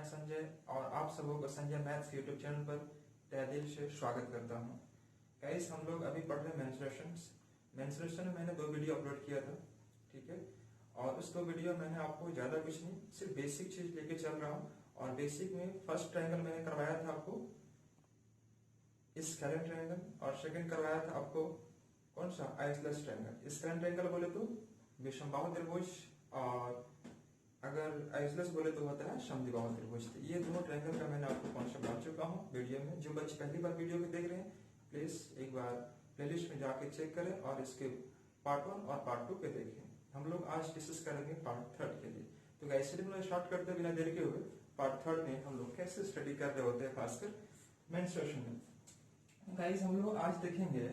मैं संजय और आप सबों को संजय मैथ्स यूट्यूब चैनल पर तहे दिल से स्वागत करता हूँ। गाइस, हम लोग अभी पढ़ रहे मेंस्ट्रुएशन में मैंने 2 वीडियो अपलोड किया था, ठीक है। और उस 2 वीडियो मैंने आपको ज्यादा कुछ नहीं, सिर्फ बेसिक चीज लेके चल रहा हूँ। और बेसिक में फर्स्ट ट्रायंगल मैंने करवाया था आपको स्केलेन ट्रायंगल, और सेकंड करवाया था आपको कौन सा, आइसोसेलेस ट्रायंगल। स्केलेन ट्रायंगल बोले तो विषमबाहु त्रिभुज, और अगर आइसोसेलेस बोले तो होता है समद्विबाहु त्रिभुज। ये दोनों ट्रायंगल का मैंने आपको कॉन्सेप्ट बता चुका हूँ वीडियो में। जो बच्चे पहली बार वीडियो को देख रहे हैं, प्लीज एक बार प्लेलिस्ट में जाके चेक करें और इसके पार्ट 1 और पार्ट 2 पे देखें। हम लोग आज डिस्कस करेंगे पार्ट 3 के लिए। तो गाइस, चलिए स्टार्ट करते बिना देर के हुए पार्ट 3 में हम लोग कैसे स्टडी कर रहे होते हैं, खासकर मेंस्ट्रुएशन में। गाइस, हम लोग आज देखेंगे,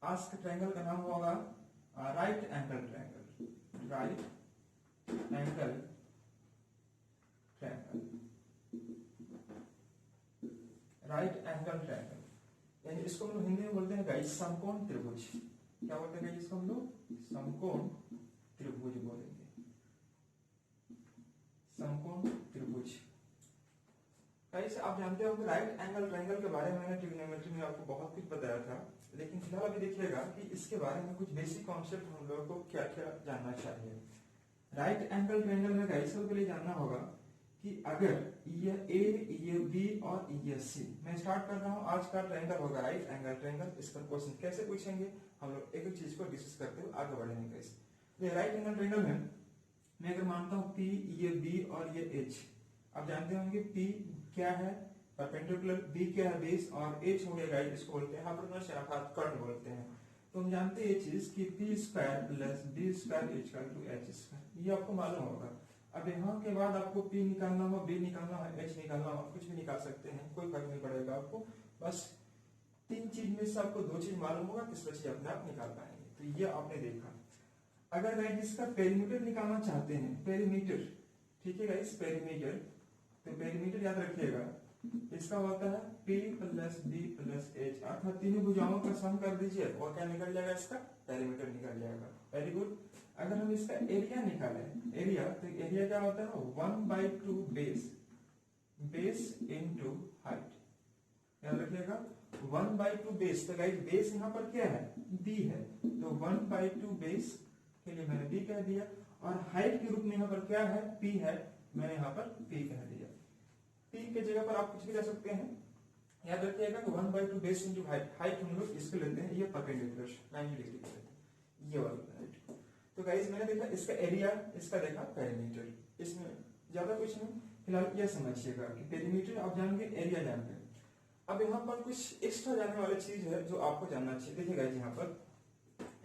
आज के ट्रायंगल का नाम होगा right angle triangle. Right angle triangle, right angle triangle, यानी इसको हम लोग हिंदी में बोलते हैं गाइस समकोण त्रिभुज। क्या बोलते हैं इसको हम लोग? समकोण त्रिभुज बोलेंगे, समकोण त्रिभुज। गाइस, आप जानते हो कि राइट एंगल ट्रायंगल के बारे में मैंने ट्रिग्नोमेट्री में आपको बहुत कुछ बताया था, लेकिन फिलहाल अभी देखिएगा कि इसके बारे में कुछ बेसिक कॉन्सेप्ट हम लोगों को क्या क्या जानना चाहिए। राइट एंगल ट्रायंगल में गाइस के लिए जानना होगा कि अगर ये ए, ये बी और ये सी, मैं स्टार्ट कर रहा हूं। आज का ट्रायंगल होगा राइट एंगल ट्रायंगल। इस पर क्वेश्चन कैसे पूछेंगे हम लोग एक एक चीज को डिस्कस करते हुए आगे बढ़ेंगे। गाइस, राइट एंगल ट्रायंगल में मैं अगर मानता हूं पी, ये बी और ये एच, आप जानते होंगे पी क्या है, परपेंडिकुलर, बी क्या है, बेस, और एच हो गया गाइस, इसको बोलते हैं हाइपोटेन्यूज अर्थात कर्ण बोलते हैं। तो हम जानते हैं ये चीज कि p square plus b square h का टू एच स्क्वायर, ये आपको मालूम होगा। अब यहाँ के बाद आपको पी निकालना हो, बी निकालना हो, एच निकालना हो, कुछ भी निकाल सकते हैं, कोई फर्क नहीं पड़ेगा आपको। बस 3 चीज में से आपको 2 चीज मालूम होगा, तीसरा चीज अपने आप निकाल पाएंगे। तो ये आपने देखा। अगर गाइस इसका पेरीमीटर निकालना चाहते हैं, पेरीमीटर, ठीक है गाइस, पेरीमीटर, तो पेरीमीटर याद रखिएगा, इसका होता है P plus b plus h, अर्थात तीनों भुजाओं का सम कर दीजिए और क्या निकल जाएगा, इसका पेरीमीटर निकल जाएगा। Very good. अगर हम इसका एरिया निकालें, एरिया, तो एरिया क्या होता है 1/2 बेस, बेस इनटू हाइट। याद रखिएगा 1/2 बेस। तो गाइस बेस यहाँ पर क्या है, b है, तो 1/2 बेस के लिए मैंने b कह दिया, और हाइट के रूप में यहाँ पर क्या है, p है, मैंने यहाँ पर p कह दिया। p के जगह पर आप कुछ भी ले सकते हैं। याद रखिएगा कि 1/2 बेस इंटू हाइट, हाइट हम लोग इसको लेते हैं, ये परपेंडिकुलर 90 डिग्री के लेते हैं, ये वाला हाइट। तो गाइस मैंने देखा इसका एरिया, इसका देखा पेरीमीटर, इसमें ज्यादा कुछ नहीं। फिलहाल ये समझिएगा कि पेरीमीटर आप जान गए, एरिया जान गए। अब यहाँ पर कुछ एक्स्ट्रा जानने वाली चीज है जो आपको जानना चाहिए। देखिएगा यहाँ पर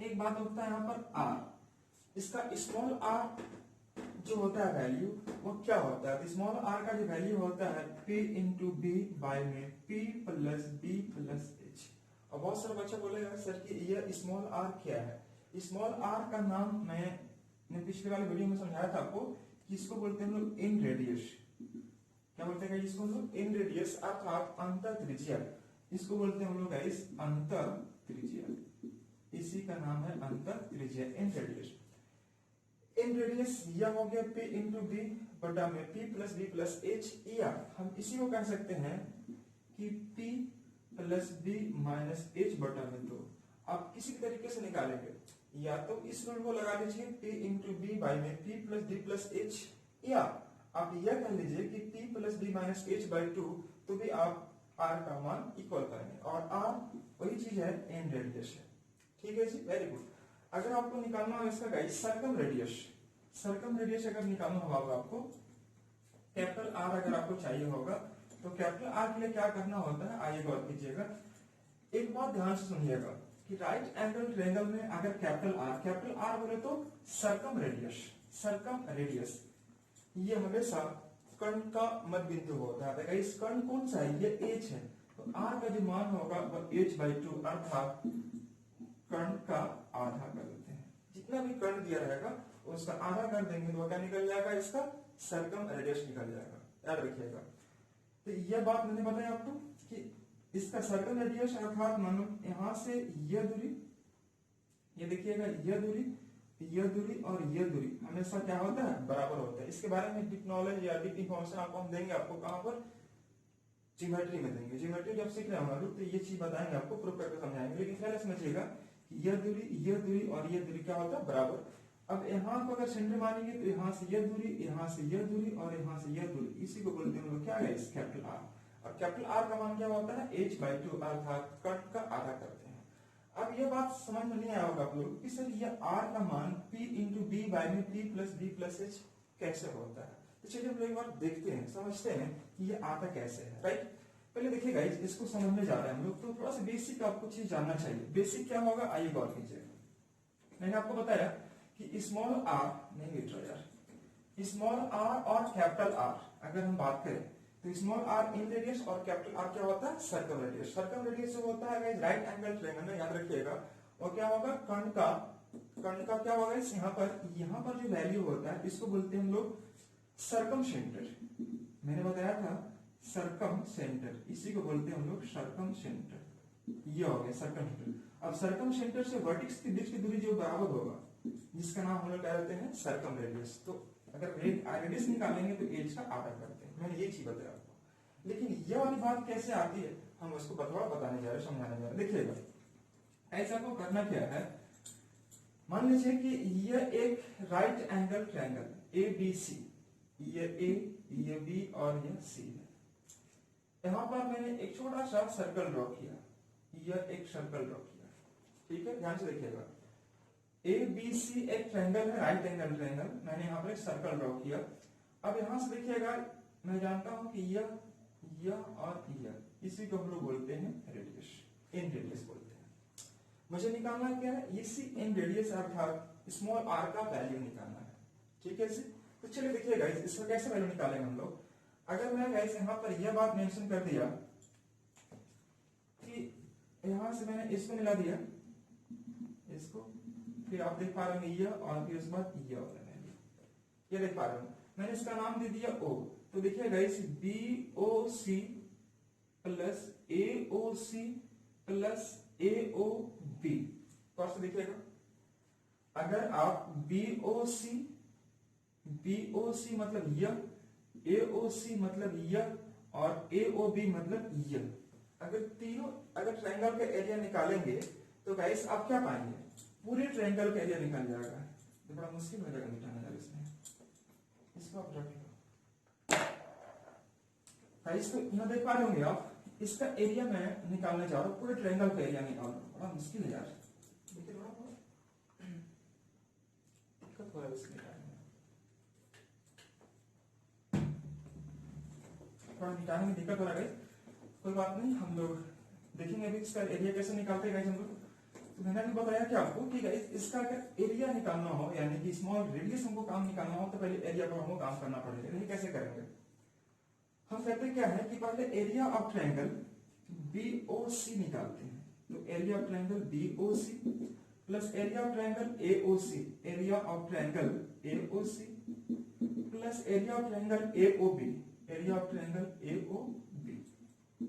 एक बात होता है, यहाँ पर r, इसका स्मॉल r जो होता है वैल्यू, वो क्या होता है, स्मॉल r का जो वैल्यू होता है p इंटू बी बाय में p plus b plus h. और बहुत सारे बच्चे बोलेगा सर कि ये स्मॉल r क्या है। स्मॉल r का नाम मैंने पिछले वाले वीडियो में समझाया था आपको कि इसको बोलते हैं लोग इन रेडियस। क्या बोलते हैं इसको हम लोग? इन रेडियस, अर्थात अंतर त्रिज्या। इसको बोलते हैं हम लोग गाइस अंतर त्रिज्या, इसी का नाम है अंतर त्रिज्या, इन रेडियस। इन रेडियस यह हो गया p इंटू बी बटा में p plus b plus h, या हम इसी को कह सकते हैं कि p plus b minus h बटा में 2। आप किसी तरीके से निकालेंगे, या तो इस रूल को लगा लीजिए p इंटू बी बाई में p plus b plus h, या आप यह कह लीजिए कि p plus b minus h by 2, तो भी आप r का मान इक्वल करेंगे, और r वही चीज है, इन रेडियस है। ठीक है जी, वेरी गुड। अगर आपको निकालना हो इसका guys circum radius, circum radius अगर निकालना होगा आपको, कैपिटल R अगर आपको चाहिए होगा, तो कैपिटल R के लिए क्या करना होता है, आइए गौर कीजिएगा। एक बात ध्यान से सुनिएगा कि राइट एंगल ट्रायंगल में अगर कैपिटल R बोले तो सर्कम रेडियस, सर्कम रेडियस ये हमेशा कर्ण का मध्य बिंदु होता है। इस कर्ण कौन सा है, ये h है, तो R का जो मान होगा वो h/2, अर्थात कर्ण का आधा कर देते हैं। जितना भी कर्ण दिया रहेगा उसका आधा कर देंगे तो क्या निकल जाएगा, इसका सर्कम रेडियस निकल जाएगा। याद रखिएगा। तो यह बात मैंने बताया आपको कि इसका सर्कम रेडियस अर्थात मानो यहां से यह दूरी, ये देखिएगा यह दूरी यह दूरी और यह दूरी हमेशा क्या होता है, बराबर होता है। इसके बारे में डीप नॉलेज या डीप इंफॉर्मेशन आपको हम देंगे, आपको कहां पर, ज्योमेट्री में देंगे। ज्योमेट्री जब सीख रहे हैं हम लोग तो ये चीज बताएंगे आपको, प्रूफ करके समझाएंगे। लेकिन पहले समझिएगा कि यह दूरी और यह दूरी क्या होता है, बराबर। अब यहाँ को अगर सेंटर मानेंगे तो यहाँ से यह दूरी, यहाँ से यह दूरी और यहाँ से यह दूरी, इसी को बोलते हैं हम लोग क्या है, कैपिटल आर। और कैपिटल आर का मान क्या होता है, h/2 अर्थात कट का आधा करते हैं। अब ये बात समझ में नहीं आया होगा आप लोग कि सर ये r का मान p इंटू बी बाय में p plus b plus h कैसे होता है। तो चलिए हम लोग एक बार देखते हैं, समझते हैं कि ये आता कैसे है, राइट। पहले देखिए गाइस, इसको समझने जा रहे हैं हम लोग तो थोड़ा सा बेसिक आपको चीज जानना चाहिए। बेसिक क्या होगा, आइए गौर कीजिए। मैंने आपको बताया कि स्मॉल r नहीं लिख रहा यार, स्मॉल r और कैपिटल R अगर हम बात करें तो स्मॉल r इन रेडियस और कैपिटल R क्या होता है, सर्कम रेडियस। सर्कम रेडियस जो होता है गाइस राइट एंगल ट्रायंगल में, याद रखिएगा। और क्या होगा, कर्ण का क्या होगा इस यहाँ पर जो वैल्यू होता है इसको बोलते हैं हम लोग सर्कम सेंटर। मैंने बताया था सर्कम सेंटर, इसी को बोलते हैं हम लोग सर्कम सेंटर। ये हो गया सर्कम सेंटर। अब सर्कम सेंटर से वर्टेक्स के बीच की दूरी जो बराबर होगा, जिसका नाम हम लोग क्या कहते हैं, सर्कम रेडियस। तो अगर रेडियस निकालेंगे तो एज का आधा करते हैं। मैंने ये चीज बताया आपको। लेकिन ये वाली बात कैसे आती है, हम उसको बताने जा रहे, समझाने जा रहे। देखिएगा, ऐसा को करना क्या है, मान लीजिए कि यह एक राइट एंगल ट्रायंगल ABC, ये A, ये B और ये C है। यहां पर मैंने एक छोटा सा सर्कल ड्रॉ किया, यह एक सर्कल ड्रॉ किया, ठीक है, ध्यान से देखिएगा। ABC एक ट्रायंगल है, राइट एंगल ट्रायंगल। मैंने यहाँ पर एक सर्कल ड्रॉ किया। अब यहां से देखिएगा, मैं जानता हूं कि यह और यह, इसी को हम लोग बोलते हैं रेडियस, इन रेडियस बोलते हैं। मुझे निकालना क्या है, इसी इन रेडियस अर्थात स्मॉल r का वैल्यू निकालना है, ठीक है जी। तो चलिए देखिए गाइस, इसका कैसे वैल्यू निकालेंगे हम लोग। अगर मैं गाइस यहाँ पर यह बात मेंशन कर दिया कि यहां से मैंने इसको मिला दिया, इसको, फिर आप देख पा रहे होंगे यह, और फिर उसके बाद यह वाला वैल्यू, ये देख पा रहे हो। मैंने इसका नाम दे दिया O। तो देखिए guys, BOC plus AOC plus AOB, तो से देखिएगा, अगर आप BOC मतलब यह, AOC मतलब यह और AOB मतलब यह, अगर ट्रायंगल का एरिया निकालेंगे तो गाइस आप क्या पाएंगे, पूरे ट्रायंगल का एरिया निकल जाएगा। तो बड़ा मुश्किल हो जाएगा मिटाना यार इसमें, इसको आप रख लो गाइस। तो यहाँ देख पा रहे होंगे आप, इसका एरिया मैं निकालने जा रहा हूँ, पूरे ट्रायंगल का एरिया निकाल रहा हूँ। बड़ा मुश्किल है यार, देखिए थोड़ा दिक्कत हो रहा है इसमें, थोड़ा मिटाने में दिक्कत हो रहा है। कोई बात नहीं, हम लोग देखेंगे अभी इसका एरिया कैसे निकालते हैं हम लोग। तो मैंने भी बताया कि आपको कि गाइस इसका अगर एरिया निकालना हो, यानी कि स्मॉल रेडियस हमको काम निकालना हो, तो पहले एरिया पर हमको काम करना पड़ेगा। नहीं कैसे करेंगे, हम कहते क्या है कि पहले एरिया ऑफ ट्रायंगल BOC निकालते हैं। तो area of triangle BOC plus area of triangle AOC, area of triangle AOC plus area of triangle AOB, area of triangle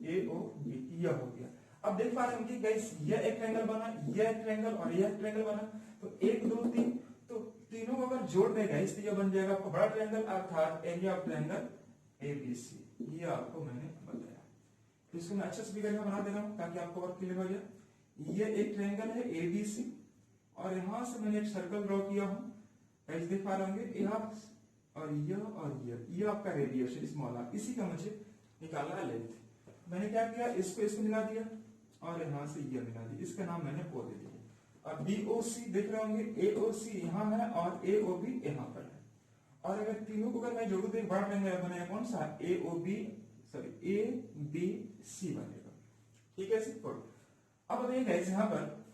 AOB, यह हो गया। अब देख पा रहे हैं कि गाइस यह एक ट्रायंगल बना, यह एक ट्रायंगल और यह एक ट्रायंगल बना। तो 1 2 3, तो तीनों को अगर जोड़ देगा गाइस तो यह बन जाएगा आपका बड़ा ट्रायंगल अर्थात एरिया ऑफ ट्रायंगल ABC। ये आपको मैंने बताया, तो इसको मैं अच्छे से फिगर में बना दे रहा हूं ताकि आपको और क्लियर हो जाए। ये एक ट्रायंगल है ABC और यहां से मैंने एक सर्कल ड्रॉ किया हूं, गाइस देख पा रहे होंगे, यहाँ और ये आपका रेडियस है स्मॉल r, इसी का मुझे निकालना है लेंथ। मैंने क्या किया, इसको मिला दिया और यहां से ये मिला दिया, इसका नाम मैंने O दे दिया। अब BOC देख रहे होंगे, AOC यहाँ है और AOB यहाँ पर है। और अगर तीनों को अगर मैं जोड़ू तो एक बड़ा ट्रायंगल बनेगा, कौन सा, ABC बनेगा, ठीक है सिंपल। अब देखिए गाइस यहाँ पर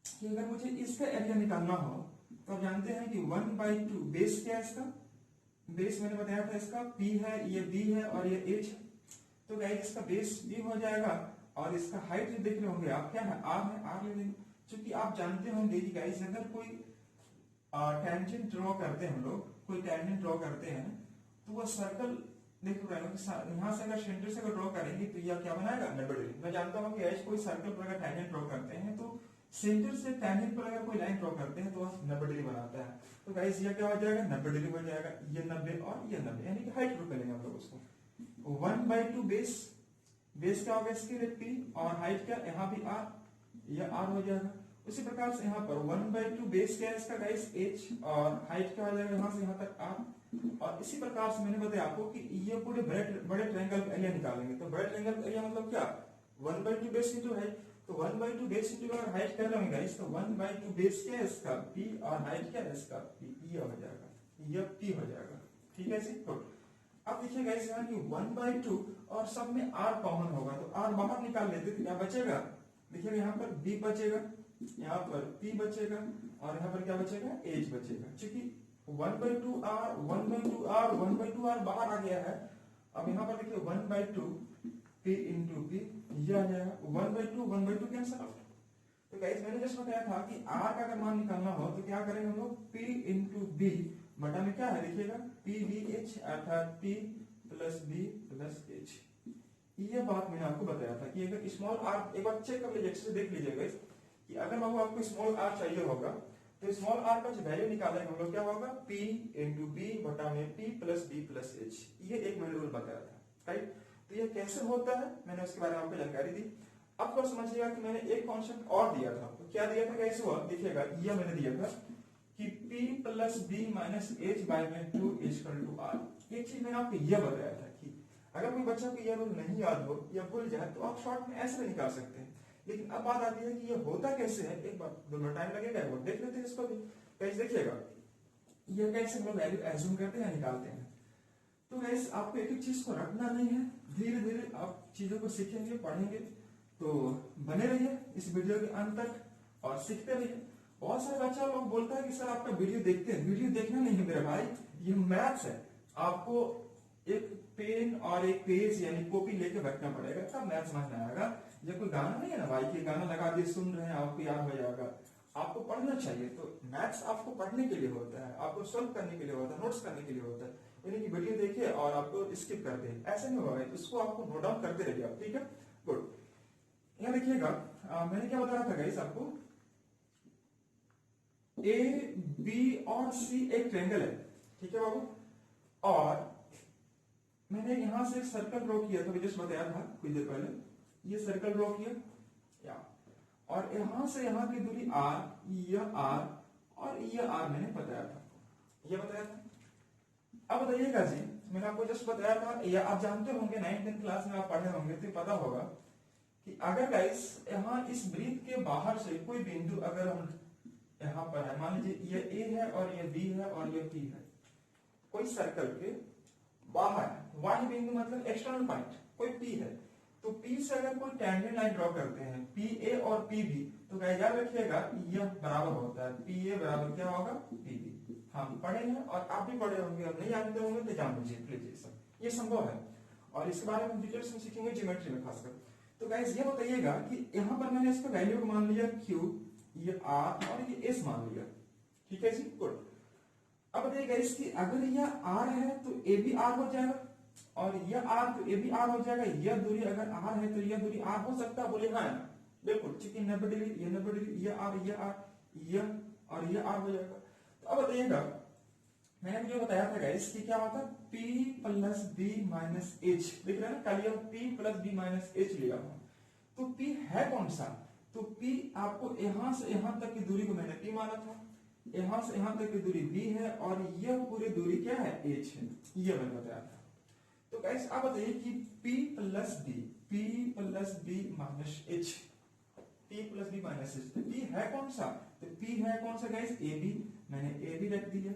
कि अगर मुझे इसका एरिया निकालना हो तो आप जानते हैं कि 1/2 बेस क्या है इसका, बेस मैंने बताया था इसका P है, ये B है और ये H है। तो गाइस इसका बेस B हो जाएगा और इसका हाइट जो देख रहे होंगे आप क्या है, R है, R ले लेंगे। क्योंकि आप जानते होंगे कि गाइस अगर कोई टेंजेंट ड्रॉ करते हैं, हम लोग कोई टेंजेंट ड्रॉ करते हैं तो वो सर्कल देख रहे हो, यहाँ से अगर सेंटर से ड्रॉ करेंगे तो यह क्या बनाएगा, 90 डिग्री। मैं जानता हूँ कि ऐसे कोई सर्कल पर अगर टेंजेंट ड्रॉ करते हैं तो सेंटर से टैंजेंट पर अगर कोई लाइन ड्रॉ करते हैं तो वह 90 डिग्री बनाता है। तो गाइस ये क्या हो जाएगा, 90 डिग्री हो जाएगा, ये 90 और ये 90, यानी कि हाइट ड्रॉ करेंगे हम लोग उसको। 1/2 बेस, बेस क्या होगा इसके लिए p, और हाइट क्या, यहाँ भी r, यह r हो जाएगा। उसी प्रकार से यहाँ पर 1/2 बेस क्या है इसका गाइस h, और हाइट क्या हो जाएगा यहाँ से यहाँ तक r। और इसी प्रकार से मैंने बताया आपको कि ये पूरे बड़े ट्रायंगल का एरिया निकालेंगे। तो बड़े ट्रायंगल का एरिया मतलब क्या, 1/2 बेस इंटू हाइट। तो 1/2 बेस इंटू अगर हाइट क्या लेंगे गाइस, तो 1/2 बेस क्या है इसका p, और हाइट क्या है इसका p, ये हो जाएगा, ये p हो जाएगा। ठीक है जी, गुड। अब देखिए गाइस यहाँ की 1/2 और सब में r कॉमन होगा, तो r बाहर निकाल लेते तो क्या बचेगा, देखिए यहाँ पर b बचेगा, यहाँ पर p बचेगा, और यहाँ पर क्या बचेगा, h बचेगा। क्योंकि 1/2r बाहर आ गया है। अब यहाँ पर देखिए 1/2 p इंटू p, ये आ जाएगा 1/2 कैंसिल आउट। तो गाइस मैंने जस्ट बताया था कि r का अगर मान निकालना हो तो क्या करेंगे हम लोग, p इंटू b बटा में क्या है देखिएगा pvh, अर्थात p plus b plus h। ये बात मैंने आपको बताया था कि अगर स्मॉल r, एक बार चेक कर लीजिए, से देख लीजिएगा कि अगर बाबू आपको स्मॉल r चाहिए होगा तो स्मॉल r का जो वैल्यू निकालेंगे हम लोग क्या होगा, p इंटू b बटा में p plus b plus h। ये एक मैंने रूल बताया था, राइट। तो ये कैसे होता है मैंने उसके बारे में आपको जानकारी दी। अब तो समझिएगा कि मैंने एक कॉन्सेप्ट और दिया था, तो क्या दिया था, कैसे हुआ देखिएगा, ये मैंने दिया था कि p plus b minus h by में 2 इक्वल टू r। एक चीज मैंने आपको यह बताया था कि अगर कोई बच्चा को यह रूल नहीं याद हो या भूल जाए तो आप शॉर्ट में ऐसे निकाल सकते हैं। लेकिन अब बात आती है कि ये होता कैसे है, एक बार दोनों टाइम लगेगा, वो देख लेते हैं इसको भी। गाइस देखिएगा ये कैसे हम लोग वैल्यू एज्यूम करते हैं, निकालते हैं। तो गाइस आपको एक एक चीज को रटना नहीं है, धीरे धीरे आप चीजों को सीखेंगे, पढ़ेंगे। तो बने रहिए इस वीडियो के अंत तक और सीखते रहिए। बहुत सारे बच्चा लोग बोलता है कि सर आपका वीडियो देखते हैं, वीडियो देखना नहीं है मेरे भाई, ये मैथ्स है। आपको एक पेन और एक पेज यानी कॉपी लेके बैठना पड़ेगा, तब मैथ समझ में आएगा। ये कोई गाना नहीं है ना भाई कि गाना लगा दिए सुन रहे हैं आपको याद हो जाएगा। आपको पढ़ना चाहिए। तो मैथ्स आपको पढ़ने के लिए होता है, आपको सॉल्व करने के लिए होता है, नोट्स करने के लिए होता है। यानी कि वीडियो देखिए और आपको स्किप कर दे, ऐसे नहीं होगा। इसको आपको नोट डाउन करते रहिए आप, ठीक है, गुड। यहाँ देखिएगा मैंने क्या बताया था गाइस आपको, ए बी और सी एक ट्रायंगल है, ठीक है बाबू। और मैंने यहां से एक सर्कल ड्रॉ किया था, जस्ट बताया था कुछ देर पहले, ये सर्कल ड्रॉ किया या, और यहां से यहां की दूरी r, यह r और यह r मैंने बताया था, ये बताया था। अब बताइएगा जी, मैंने आपको जस्ट बताया था, या आप जानते होंगे 9th क्लास में आप पढ़े होंगे तो पता होगा कि अगर गाइस यहाँ इस वृत्त के बाहर से कोई बिंदु अगर हम यहाँ पर है, मान लीजिए ये a है और ये b है और ये p है, कोई सर्कल के बाहर वाही बिंदु मतलब एक्सटर्नल पॉइंट कोई p है, तो p से अगर कोई टेंजेंट लाइन ड्रॉ करते हैं pa और pb, तो गाइस याद रखिएगा यह बराबर होता है pa बराबर क्या होगा pb। हम पढ़े हैं और आप भी पढ़े होंगे, अब नहीं जानते होंगे तो जान लीजिए प्लीज, ये संभव है और इसके बारे में डिटेल्स में सीखेंगे ज्योमेट्री में खासकर। तो गाइस ये बताइएगा कि यहाँ पर मैंने इसका वैल्यू को मान लिया q, ये r और ये s मान लिया, ठीक है जी, गुड। अब बताइएगा इसकी अगर यह r है तो a भी r हो जाएगा, और यह r तो a भी r हो जाएगा। यह दूरी अगर r है तो यह दूरी r हो सकता है, बोले हाँ बिल्कुल, क्योंकि 90 डिग्री ये 90 डिग्री, यह r यह और यह r हो जाएगा। तो अब बताइएगा मैंने जो बताया था गाइस कि क्या होता है p plus b minus h, देख रहे हैं ना, कल यह p plus b minus h लिया हुआ, तो p है कौन सा, तो p आपको यहां से यहां तक की दूरी को मैंने p माना था, यहां से यहां तक की दूरी b है और यह पूरी दूरी क्या है h है, ये मैंने बताया था। तो गाइस आप बताइए कि p plus b minus h, p plus b minus h, तो p है कौन सा, तो p है कौन सा गाइस ab, मैंने ab रख दिया।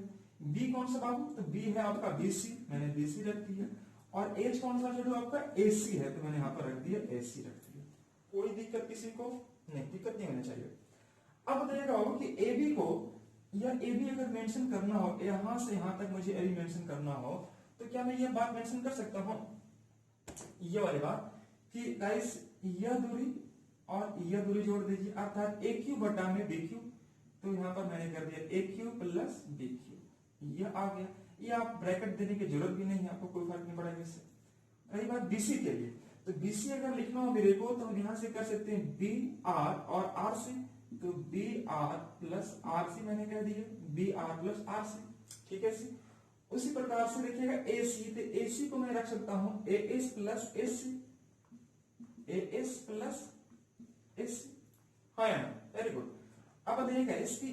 b कौन सा बाबू, तो b है आपका bc, मैंने bc रख दिया। और h कौन सा जो आपका ac है, तो मैंने यहाँ पर रख दिया ac रख दिया। कोई दिक्कत किसी को नहीं, दिक्कत नहीं होनी चाहिए। अब बताइएगा बाबू कि ab को या ab अगर मेंशन करना हो, यहां से यहां तक मुझे ab मेंशन करना हो, तो क्या मैं ये बात मेंशन कर सकता हूं, ये वाली बात कि गाइस यह दूरी और यह दूरी जोड़ दीजिए, अर्थात aq बटा में bq। तो यहाँ पर मैंने कर दिया aq प्लस bq, ये आ गया। ये आप ब्रैकेट देने की जरूरत भी नहीं है, आपको कोई फर्क नहीं पड़ेगा इससे। रही बात BC के लिए, तो BC अगर लिखना हो मेरे को तो हम यहाँ से कर सकते हैं b r और r से तो b r plus r c मैंने कह दिया, b r plus r c, ठीक है सी। उसी प्रकार से देखिएगा ए सी, तो ए सी को मैं रख सकता हूं a s plus s c, a s plus s c, हाँ या वेरी गुड। अब देखिएगा इसकी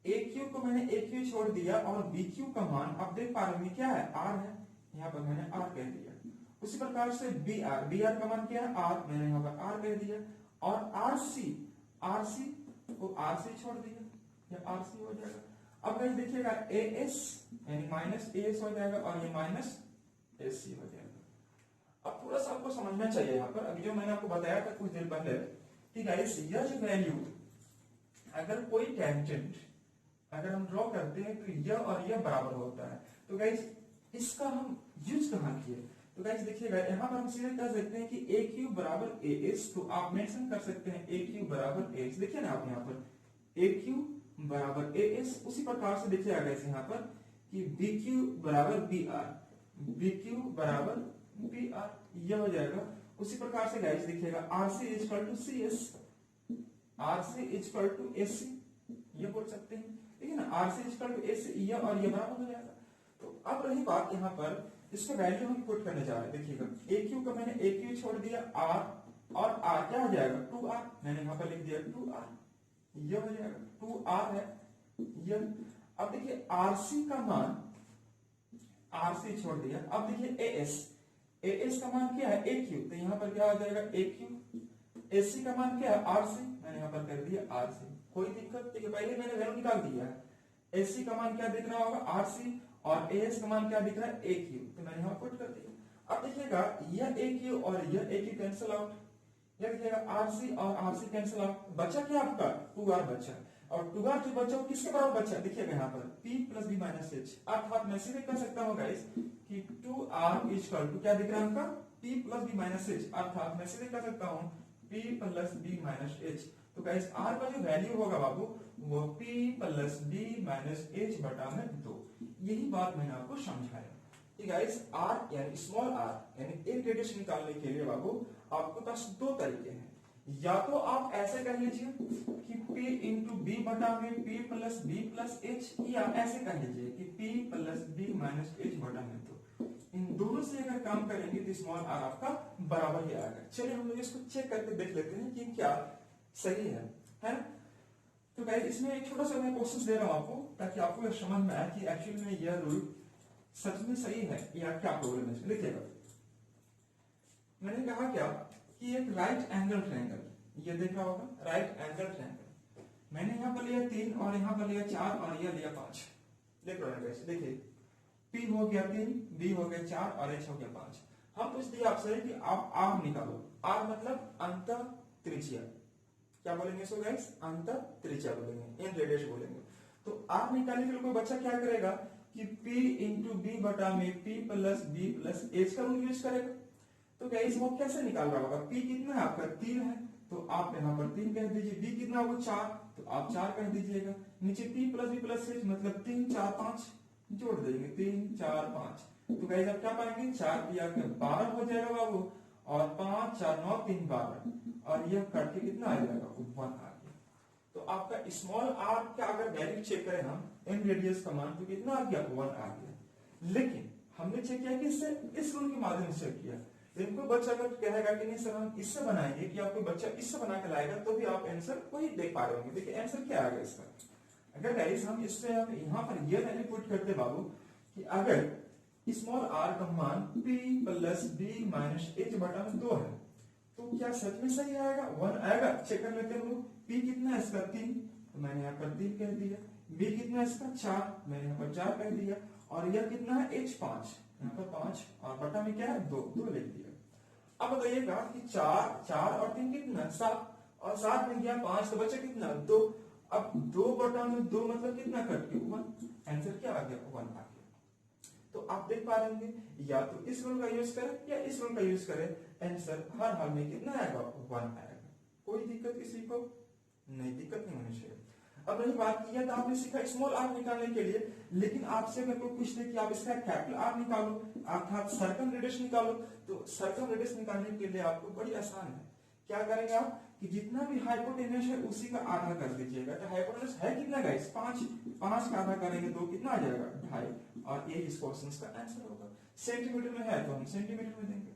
ए क्यू को मैंने ए क्यू छोड़ दिया और बी क्यू का मान आप देख पा रहे हैं क्या है, आर है, यहाँ पर मैंने आर कह दिया। उसी प्रकार से बी आर का मान क्या है, आर, मैंने यहाँ पर आर कह दिया। और आर सी को आर सी छोड़ दिया, या आर सी हो जाएगा। अब गाइस देखिएगा ए एस यानी माइनस ए एस हो जाएगा और ये माइनस एस सी हो जाएगा। अब थोड़ा सा आपको समझना चाहिए यहाँ पर, अभी जो मैंने आपको बताया था कुछ देर पहले कि गाइस यह जो वैल्यू, अगर कोई टेंजेंट अगर हम ड्रॉ करते हैं तो यह और यह बराबर होता है, तो गाइस इसका हम यूज कहाँ किए, तो गाइस देखिएगा यहाँ पर हम सीधे कह सकते हैं कि ए क्यू बराबर ए एस, तो आप मेंशन कर सकते हैं ए क्यू बराबर ए एस, देखिए ना आप यहाँ पर ए क्यू बराबर ए एस। उसी प्रकार से देखिएगा गाइस यहाँ पर कि बी क्यू बराबर बी आर, बी क्यू बराबर बी आर, यह हो जाएगा। उसी प्रकार से गाइस देखिएगा r c is equal to c s, r c is equal to s c, ये बोल सकते हैं, ठीक है ना, r c is equal to s c, यह और यह बराबर हो जाएगा। तो अब रही बात यहाँ पर इसका वैल्यू हम पुट करने जा रहे हैं, देखिएगा ए क्यू का मैंने ए क्यू छोड़ दिया आर, और आर क्या हो जाएगा 2r, मैंने यहाँ पर लिख दिया 2r, यह हो जाएगा 2r है यह। अब देखिए आरसी का मान, आरसी छोड़ दिया, अब देखिए एएस का मान क्या है ए क्यू, तो यहाँ पर क्या हो जाएगा ए क्यू, एसी का मान क्या है आरसी, मैंने यहाँ पर कर दिया आरसी, कोई दिक्कत, ठीक है, पहले मैंने वैल्यू निकाल दिया है। एसी का मान क्या दिख रहा होगा आरसी, और एएस का मान क्या दिख रहा है ए क्यू, तो मैंने यहाँ पुट कर दिया। अब देखिएगा यह ए क्यू और यह ए क्यू कैंसिल आउट, यह देखिएगा आरसी और आरसी कैंसिल आउट, बचा क्या आपका 2r बचा, और 2r जो बचा वो किसके बराबर बचा, देखिएगा यहाँ पर p plus b minus h, अर्थात मैं सीधे कह सकता हूँ गाइस कि 2r इक्वल टू क्या दिख रहा है हमका p plus b minus h, अर्थात मैं सीधे कह सकता हूँ p plus b minus h. तो गाइस r का जो वैल्यू होगा बाबू वो p plus b minus h बटा में 2, यही बात मैंने आपको समझाया कि गाइस r यानी स्मॉल r यानी एक रेडियस निकालने के लिए बाबू आपके पास दो तरीके हैं, या तो आप ऐसे कह लीजिए कि p इंटू बी बटा में p plus b plus h, या ऐसे कह लीजिए कि p plus b minus h बटा में 2। इन दोनों से अगर काम करेंगे तो स्मॉल r आपका बराबर ही आएगा। चलिए हम लोग इसको चेक करके देख लेते हैं कि क्या सही है ना। तो गाइस इसमें एक छोटा सा मैं क्वेश्चन दे रहा हूं आपको, ताकि आपको यह समझ में आए कि एक्चुअली में यह रूल सच में सही है या क्या प्रॉब्लम है। देखिएगा मैंने कहा क्या कि एक राइट एंगल ट्रायंगल, ये देखा होगा राइट एंगल ट्रायंगल, मैंने यहाँ पर लिया 3 और यहाँ पर लिया 4 और यह लिया 5, देख रहे हैं कैसे, देखिए P हो गया 3, B हो गया 4 और H हो गया 5। हम पूछते हैं आपसे कि आप R निकालो, R मतलब अंत त्रिज्या, क्या बोलेंगे इसको गाइस, अंत त्रिज्या बोलेंगे, इन रेडियस बोलेंगे। तो R निकालने के लिए कोई बच्चा क्या करेगा कि P इंटू बी बटा में P plus b plus h का रूल यूज करेगा। तो गाइस वो कैसे निकाल रहा होगा, P कितना है आपका 3 है, तो आप यहाँ पर 3 कह दीजिए, B कितना होगा 4, तो आप 4 कह दीजिएगा, नीचे P plus b plus h मतलब 3 4 5 जोड़ देंगे 3 4 5, तो गाइस आप क्या पाएंगे 4 पिया के 12 हो जाएगा बाबू, और 5 4 9 3 12, और यह कट के कितना आ जाएगा 1 आ गया। तो आपका स्मॉल r का अगर वैल्यू चेक करें हम इन रेडियस का मान, तो कितना आ गया 1 आ गया। लेकिन हमने चेक किया किससे, इस रूल के माध्यम से किया। लेकिन कोई बच्चा अगर कहेगा कि नहीं सर हम इससे बनाएंगे, कि आपको बच्चा इससे बना के लाएगा तो भी आप आंसर वही देख पा रहे होंगे। देखिए आंसर क्या आ गया इसका, अगर गाइस हम इससे हम यहाँ पर ये वैल्यू पुट करते बाबू कि अगर स्मॉल r का मान p plus b minus h बटा में 2 है, तो क्या सच में सही आएगा 1 आएगा। चेक कर लेते हैं हम लोग, p कितना है इसका 3, तो मैंने यहाँ पर 3 कह दिया, b कितना है इसका 4, मैंने यहाँ पर 4 कह दिया, और यह कितना है h 5, यहाँ पर 5, और बटा में क्या है 2 लिख दिया। अब बताइएगा कि 4 और 3 कितना 7, और 7 में गया 5, तो बचा कितना 2, अब 2 बटा में 2 मतलब कितना कट के 1, आंसर क्या आ गया 1 आ गया। तो आप देख पा रहे होंगे या तो इस रूल का यूज करें या इस रूल का यूज करें, आंसर हर हाल में कितना आएगा 1 आएगा। कोई दिक्कत किसी को नहीं, दिक्कत नहीं होनी चाहिए। अब रही बात की तो आपने सीखा स्मॉल r निकालने के लिए, लेकिन आपसे अगर कोई पूछ दे कि आप इसका कैपिटल R निकालो अर्थात सर्कम रेडियस निकालो, तो सर्कम रेडियस निकालने के लिए आपको बड़ी आसान है क्या करेंगे आप कि जितना भी हाइपोटेनस है उसी का आधा कर दीजिएगा। तो हाइपोटेनस है कितना गाइस 5, 5 का आधा करेंगे तो कितना आ जाएगा 2.5, और ये इस क्वेश्चन का आंसर होगा। सेंटीमीटर में है तो हम सेंटीमीटर में देंगे,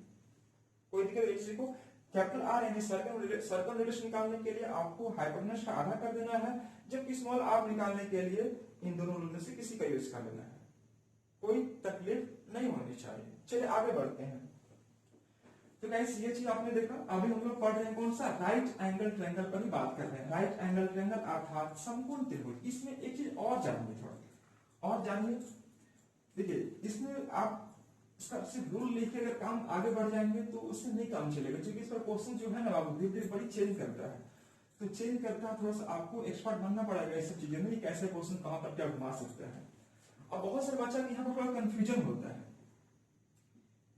कोई दिक्कत नहीं। इसी को कैपिटल आर यानी सर्कल रेडियस निकालने के लिए आपको हाइपोटेनस का आधा कर देना है, जबकि स्मॉल आर निकालने के लिए इन दोनों रूल में से किसी का यूज कर लेना है, कोई तकलीफ नहीं होनी चाहिए। चलिए आगे बढ़ते हैं। तो गाइस ये चीज आपने देखा। अभी हम लोग पढ़ रहे हैं कौन सा, राइट एंगल ट्रायंगल पर ही बात कर रहे हैं। राइट एंगल ट्रायंगल अर्थात समकोण त्रिभुज। इसमें एक चीज और जानिए, थोड़ा और जानिए। देखिए इसमें आप इसका सिर्फ रूल लिख के अगर काम आगे बढ़ जाएंगे तो उससे नहीं काम चलेगा, क्योंकि इस पर क्वेश्चन जो है ना बाबू धीरे धीरे बड़ी चेंज करता है। तो चेंज करता है, थोड़ा सा आपको एक्सपर्ट बनना पड़ेगा इस सब चीजों में, कैसे क्वेश्चन कहां पर क्या घुमा सकता है। और बहुत सारे बच्चा यहाँ पर थोड़ा कंफ्यूजन होता है।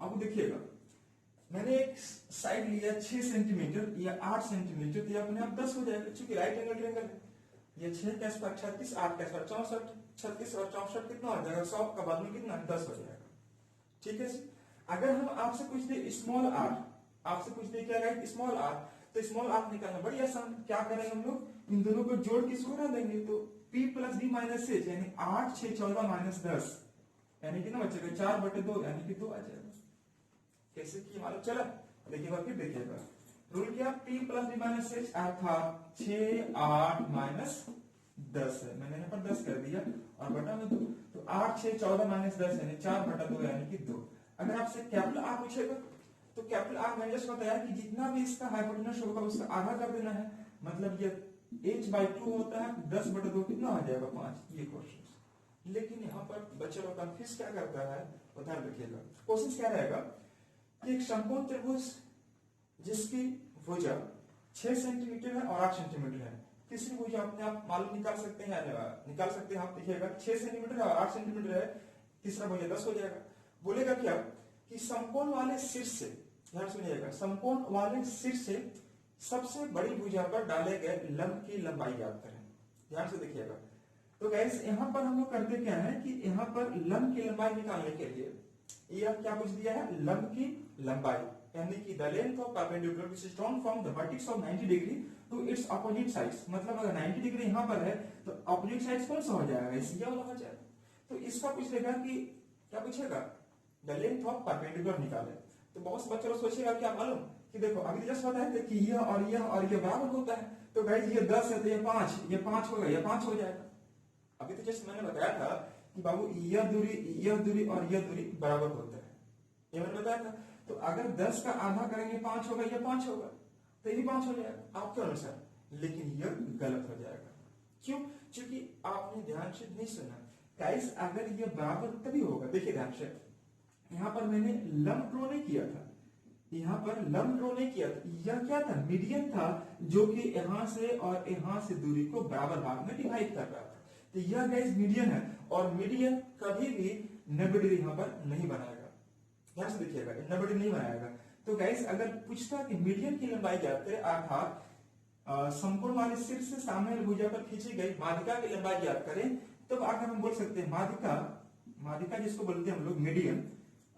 अब देखिएगा मैंने एक साइड लिया 6 सेंटीमीटर या 8 सेंटीमीटर, तो अपने आप 10 हो जाएगा, क्योंकि राइट एंगल ट्रायंगल है। ये 6 का स्क्वायर 36, 8 का स्क्वायर 64, 36 और 64 कितना हो जाएगा 100 का बाद में कितना 10 हो जाएगा। ठीक है। अगर हम आपसे पूछ दे स्मॉल आर, आपसे पूछ दे क्या राइट स्मॉल आर, तो स्मॉल आर निकालना बड़ी आसान। क्या करेंगे हम लोग इन दोनों को जोड़ के इसको हटा देंगे, तो p + d - 6 यानी 8 6 14 - 10 यानी कितना बचेगा 4/2 यानी कि 2 आ जाएगा। कैसे की मालूम चला, देखिएगा फिर देखिएगा। रूल क्या p + d - 6 अर्थात 6 8 - 10 है, मैंने यहाँ पर 10 कर दिया और बटा में 2, तो 8 6 14 - 10 यानी 4/2 यानी कि 2। अगर आपसे कैपिटल आर पूछेगा तो कैपिटल आर मैंने जस्ट बताया कि जितना भी इसका हाइपोटेनस होगा उसका आधा कर देना है, मतलब ये h/2 होता है, 10/2 कितना हो जाएगा 5, ये क्वेश्चन। लेकिन यहाँ पर बच्चे लोग कंफ्यूज क्या करता है, ध्यान रखिएगा। क्वेश्चन क्या रहेगा कि एक समकोण त्रिभुज जिसकी भुजा 6 सेंटीमीटर है और 8 सेंटीमीटर है, तीसरी भुजा अपने आप मालूम निकाल सकते हैं, निकाल सकते हैं आप। देखिएगा 6 सेंटीमीटर है और 8 सेंटीमीटर है, तीसरा भुजा 10 हो जाएगा। बोलेगा क्या कि समकोण वाले शीर्ष से, ध्यान सुनिएगा, समकोण वाले शीर्ष से सबसे बड़ी भुजा पर डाले गए लंब की लंबाई ज्ञात करें। ध्यान से देखिएगा। तो गाइस यहाँ पर हम लोग करते क्या है कि यहाँ पर लंब की लंबाई निकालने के लिए यह क्या कुछ दिया है, लंब की लंबाई यानी कि the length of perpendicular which is drawn from the vertex of 90 degree to its opposite sides. मतलब अगर 90 डिग्री यहाँ पर है तो अपोजिट साइड्स कौन सा हो जाएगा, ये वाला हो जाएगा। तो इसका पूछेगा कि क्या पूछेगा, द लेंथ ऑफ परपेंडिकुलर निकाले। तो बहुत से बच्चे लोग सोचेगा क्या मालूम कि देखो अभी जस्ट बताया था कि यह और यह बराबर होता है, तो गाइस ये 10 है तो ये 5, ये 5 होगा, ये 5 हो जाएगा। अभी तो जस्ट मैंने बताया था कि बाबू यह दूरी और यह दूरी बराबर होता है, ये मैंने बताया था। तो अगर 10 का आधा करेंगे 5 होगा, यह 5 होगा, तो ये 5 हो जाएगा आपके अनुसार, लेकिन यह गलत हो जाएगा। क्यों? क्योंकि आपने ध्यान से नहीं सुना। गाइस अगर यह बराबर तभी होगा, देखिए ध्यान से, यहाँ पर मैंने लंब ड्रॉ नहीं किया था, यहाँ पर लंब ड्रॉ नहीं किया था, यह क्या था, मीडियन था, जो कि यहाँ से और यहाँ से दूरी को बराबर भाग में डिवाइड कर रहा था। तो यह गाइस मीडियन है, और मीडियन कभी भी 90 डिग्री यहाँ पर नहीं बनाएगा। ध्यान से देखिएगा, 90 डिग्री नहीं बनाएगा। तो गाइस अगर पूछता कि मीडियन की लंबाई ज्ञात करें अर्थात समकोण वाले शीर्ष से सामने भुजा पर खींची गई माध्यिका की लंबाई ज्ञात करें, तब आकर हम बोल सकते हैं माध्यिका जिसको बोलते हैं हम लोग मीडियन,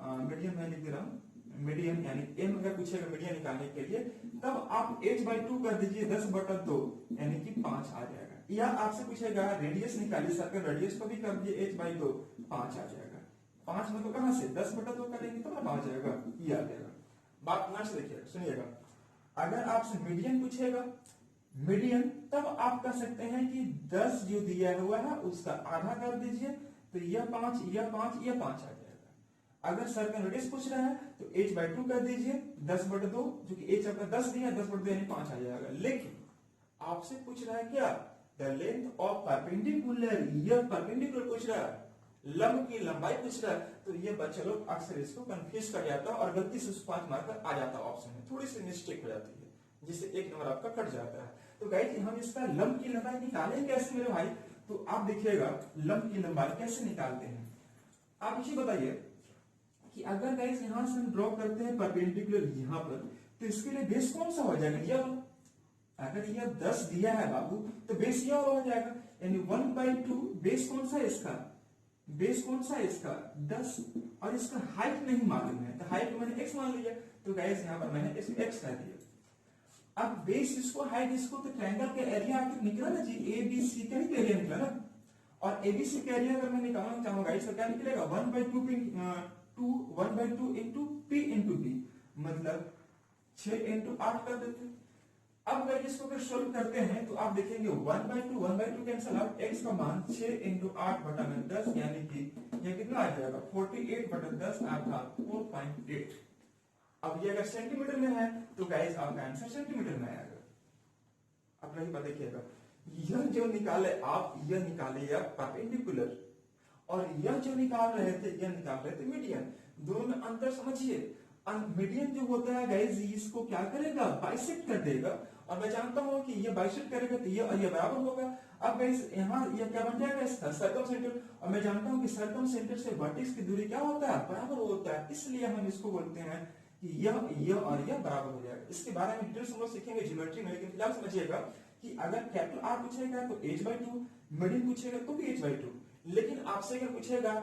मीडियन मैं लिख रहा हूँ, मीडियन यानी m अगर पूछेगा मीडियन निकालने के लिए, तब आप h/2 कर दीजिए 10/2 यानी कि 5 आ जाएगा। या आपसे पूछेगा रेडियस निकालिए, सर्कल रेडियस को भी कर दिए h/2, 5 आ जाएगा। 5 मतलब कहां से 10/2 करेंगे तब ना आ जाएगा, ये आ जाएगा। बात ध्यान से देखिएगा, सुनिएगा। अगर आपसे मीडियन पूछेगा, मीडियन, तब आप कर सकते हैं कि 10 जो दिया हुआ है उसका आधा कर दीजिए, तो यह 5 यह 5 यह 5 आ जाएगा। अगर सर्कल रेडियस पूछ रहा है तो h/2 कर दीजिए 10/2, जो कि h आपका 10 दिया, 10/2 यानी 5 आ जाएगा। लेकिन आपसे पूछ रहा है क्या, द लेंथ ऑफ परपेंडिकुलर, यह परपेंडिकुलर पूछ रहा है, लंब की लंबाई पूछ रहा है, तो ये बच्चे लोग अक्सर इसको कंफ्यूज कर जाता है और गलती से 5 मार्कर आ जाता है ऑप्शन में, थोड़ी सी मिस्टेक हो जाती है, जिससे 1 नंबर आपका कट जाता है। तो गाइस हम इसका लंब की लंबाई निकालें कैसे मेरे भाई, तो आप देखिएगा लंब की लंबाई कैसे निकालते हैं। आप मुझे बताइए कि अगर गाइस यहां से हम ड्रॉ करते हैं परपेंडिकुलर यहां पर, तो इसके लिए बेस कौन सा हो जाएगा, यह वाला। अगर यह 10 दिया है बाबू तो बेस यह हो जाएगा, यानी 1/2 बेस कौन सा है इसका, बेस कौन सा है इसका 10, और इसका हाइट नहीं मालूम है, तो हाइट मैंने x मान लिया, तो गाइस यहां पर मैंने इसको x कह दिया। अब बेस इसको हाइट इसको, तो ट्रायंगल का एरिया आखिर निकला ना जी, ए बी सी का ही एरिया निकला ना। और एबीसी का एरिया अगर मैं निकालना चाहूंगा इसका क्या निकलेगा, 1/2 इंटू पी इंटू बी, मतलब 6 इंटू 8 कर देते। अब अगर इसको अगर सोल्व करते हैं तो आप देखेंगे 1/2 कैंसल आउट, x का मान 6 इंटू 8 बटा में 10, यानी कि ये कितना आ जाएगा 48 बटा 10 अर्थात 4.8। अब ये अगर सेंटीमीटर में है तो गाइस आपका आंसर सेंटीमीटर में आएगा। अब रही बात देखिएगा, यह जो निकाले आप, यह निकाले या परपेंडिकुलर, और यह जो निकाल रहे थे यह निकाल रहे थे मीडियन। दोनों में अंतर समझिए, मीडियन जो होता है गाइस इसको क्या करेगा, बाइसेक्ट कर देगा, और मैं जानता हूं कि ये बाइसेक्ट करेगा तो ये बराबर होगा। अब गाइस यहाँ ये क्या बन जाएगा इसका सर्कमसेंटर, और मैं जानता हूं कि सर्कमसेंटर से वर्टेक्स की दूरी क्या होता है, बराबर होता है, इसलिए हम इसको बोलते हैं कि यह और यह बराबर हो जाएगा। इसके बारे में डिटेल्स हम लोग सीखेंगे ज्योमेट्री में, लेकिन फिलहाल समझिएगा कि अगर कैपिटल आर पूछेगा तो h/2, मीडियम पूछेगा तो भी h/2, लेकिन आपसे अगर पूछेगा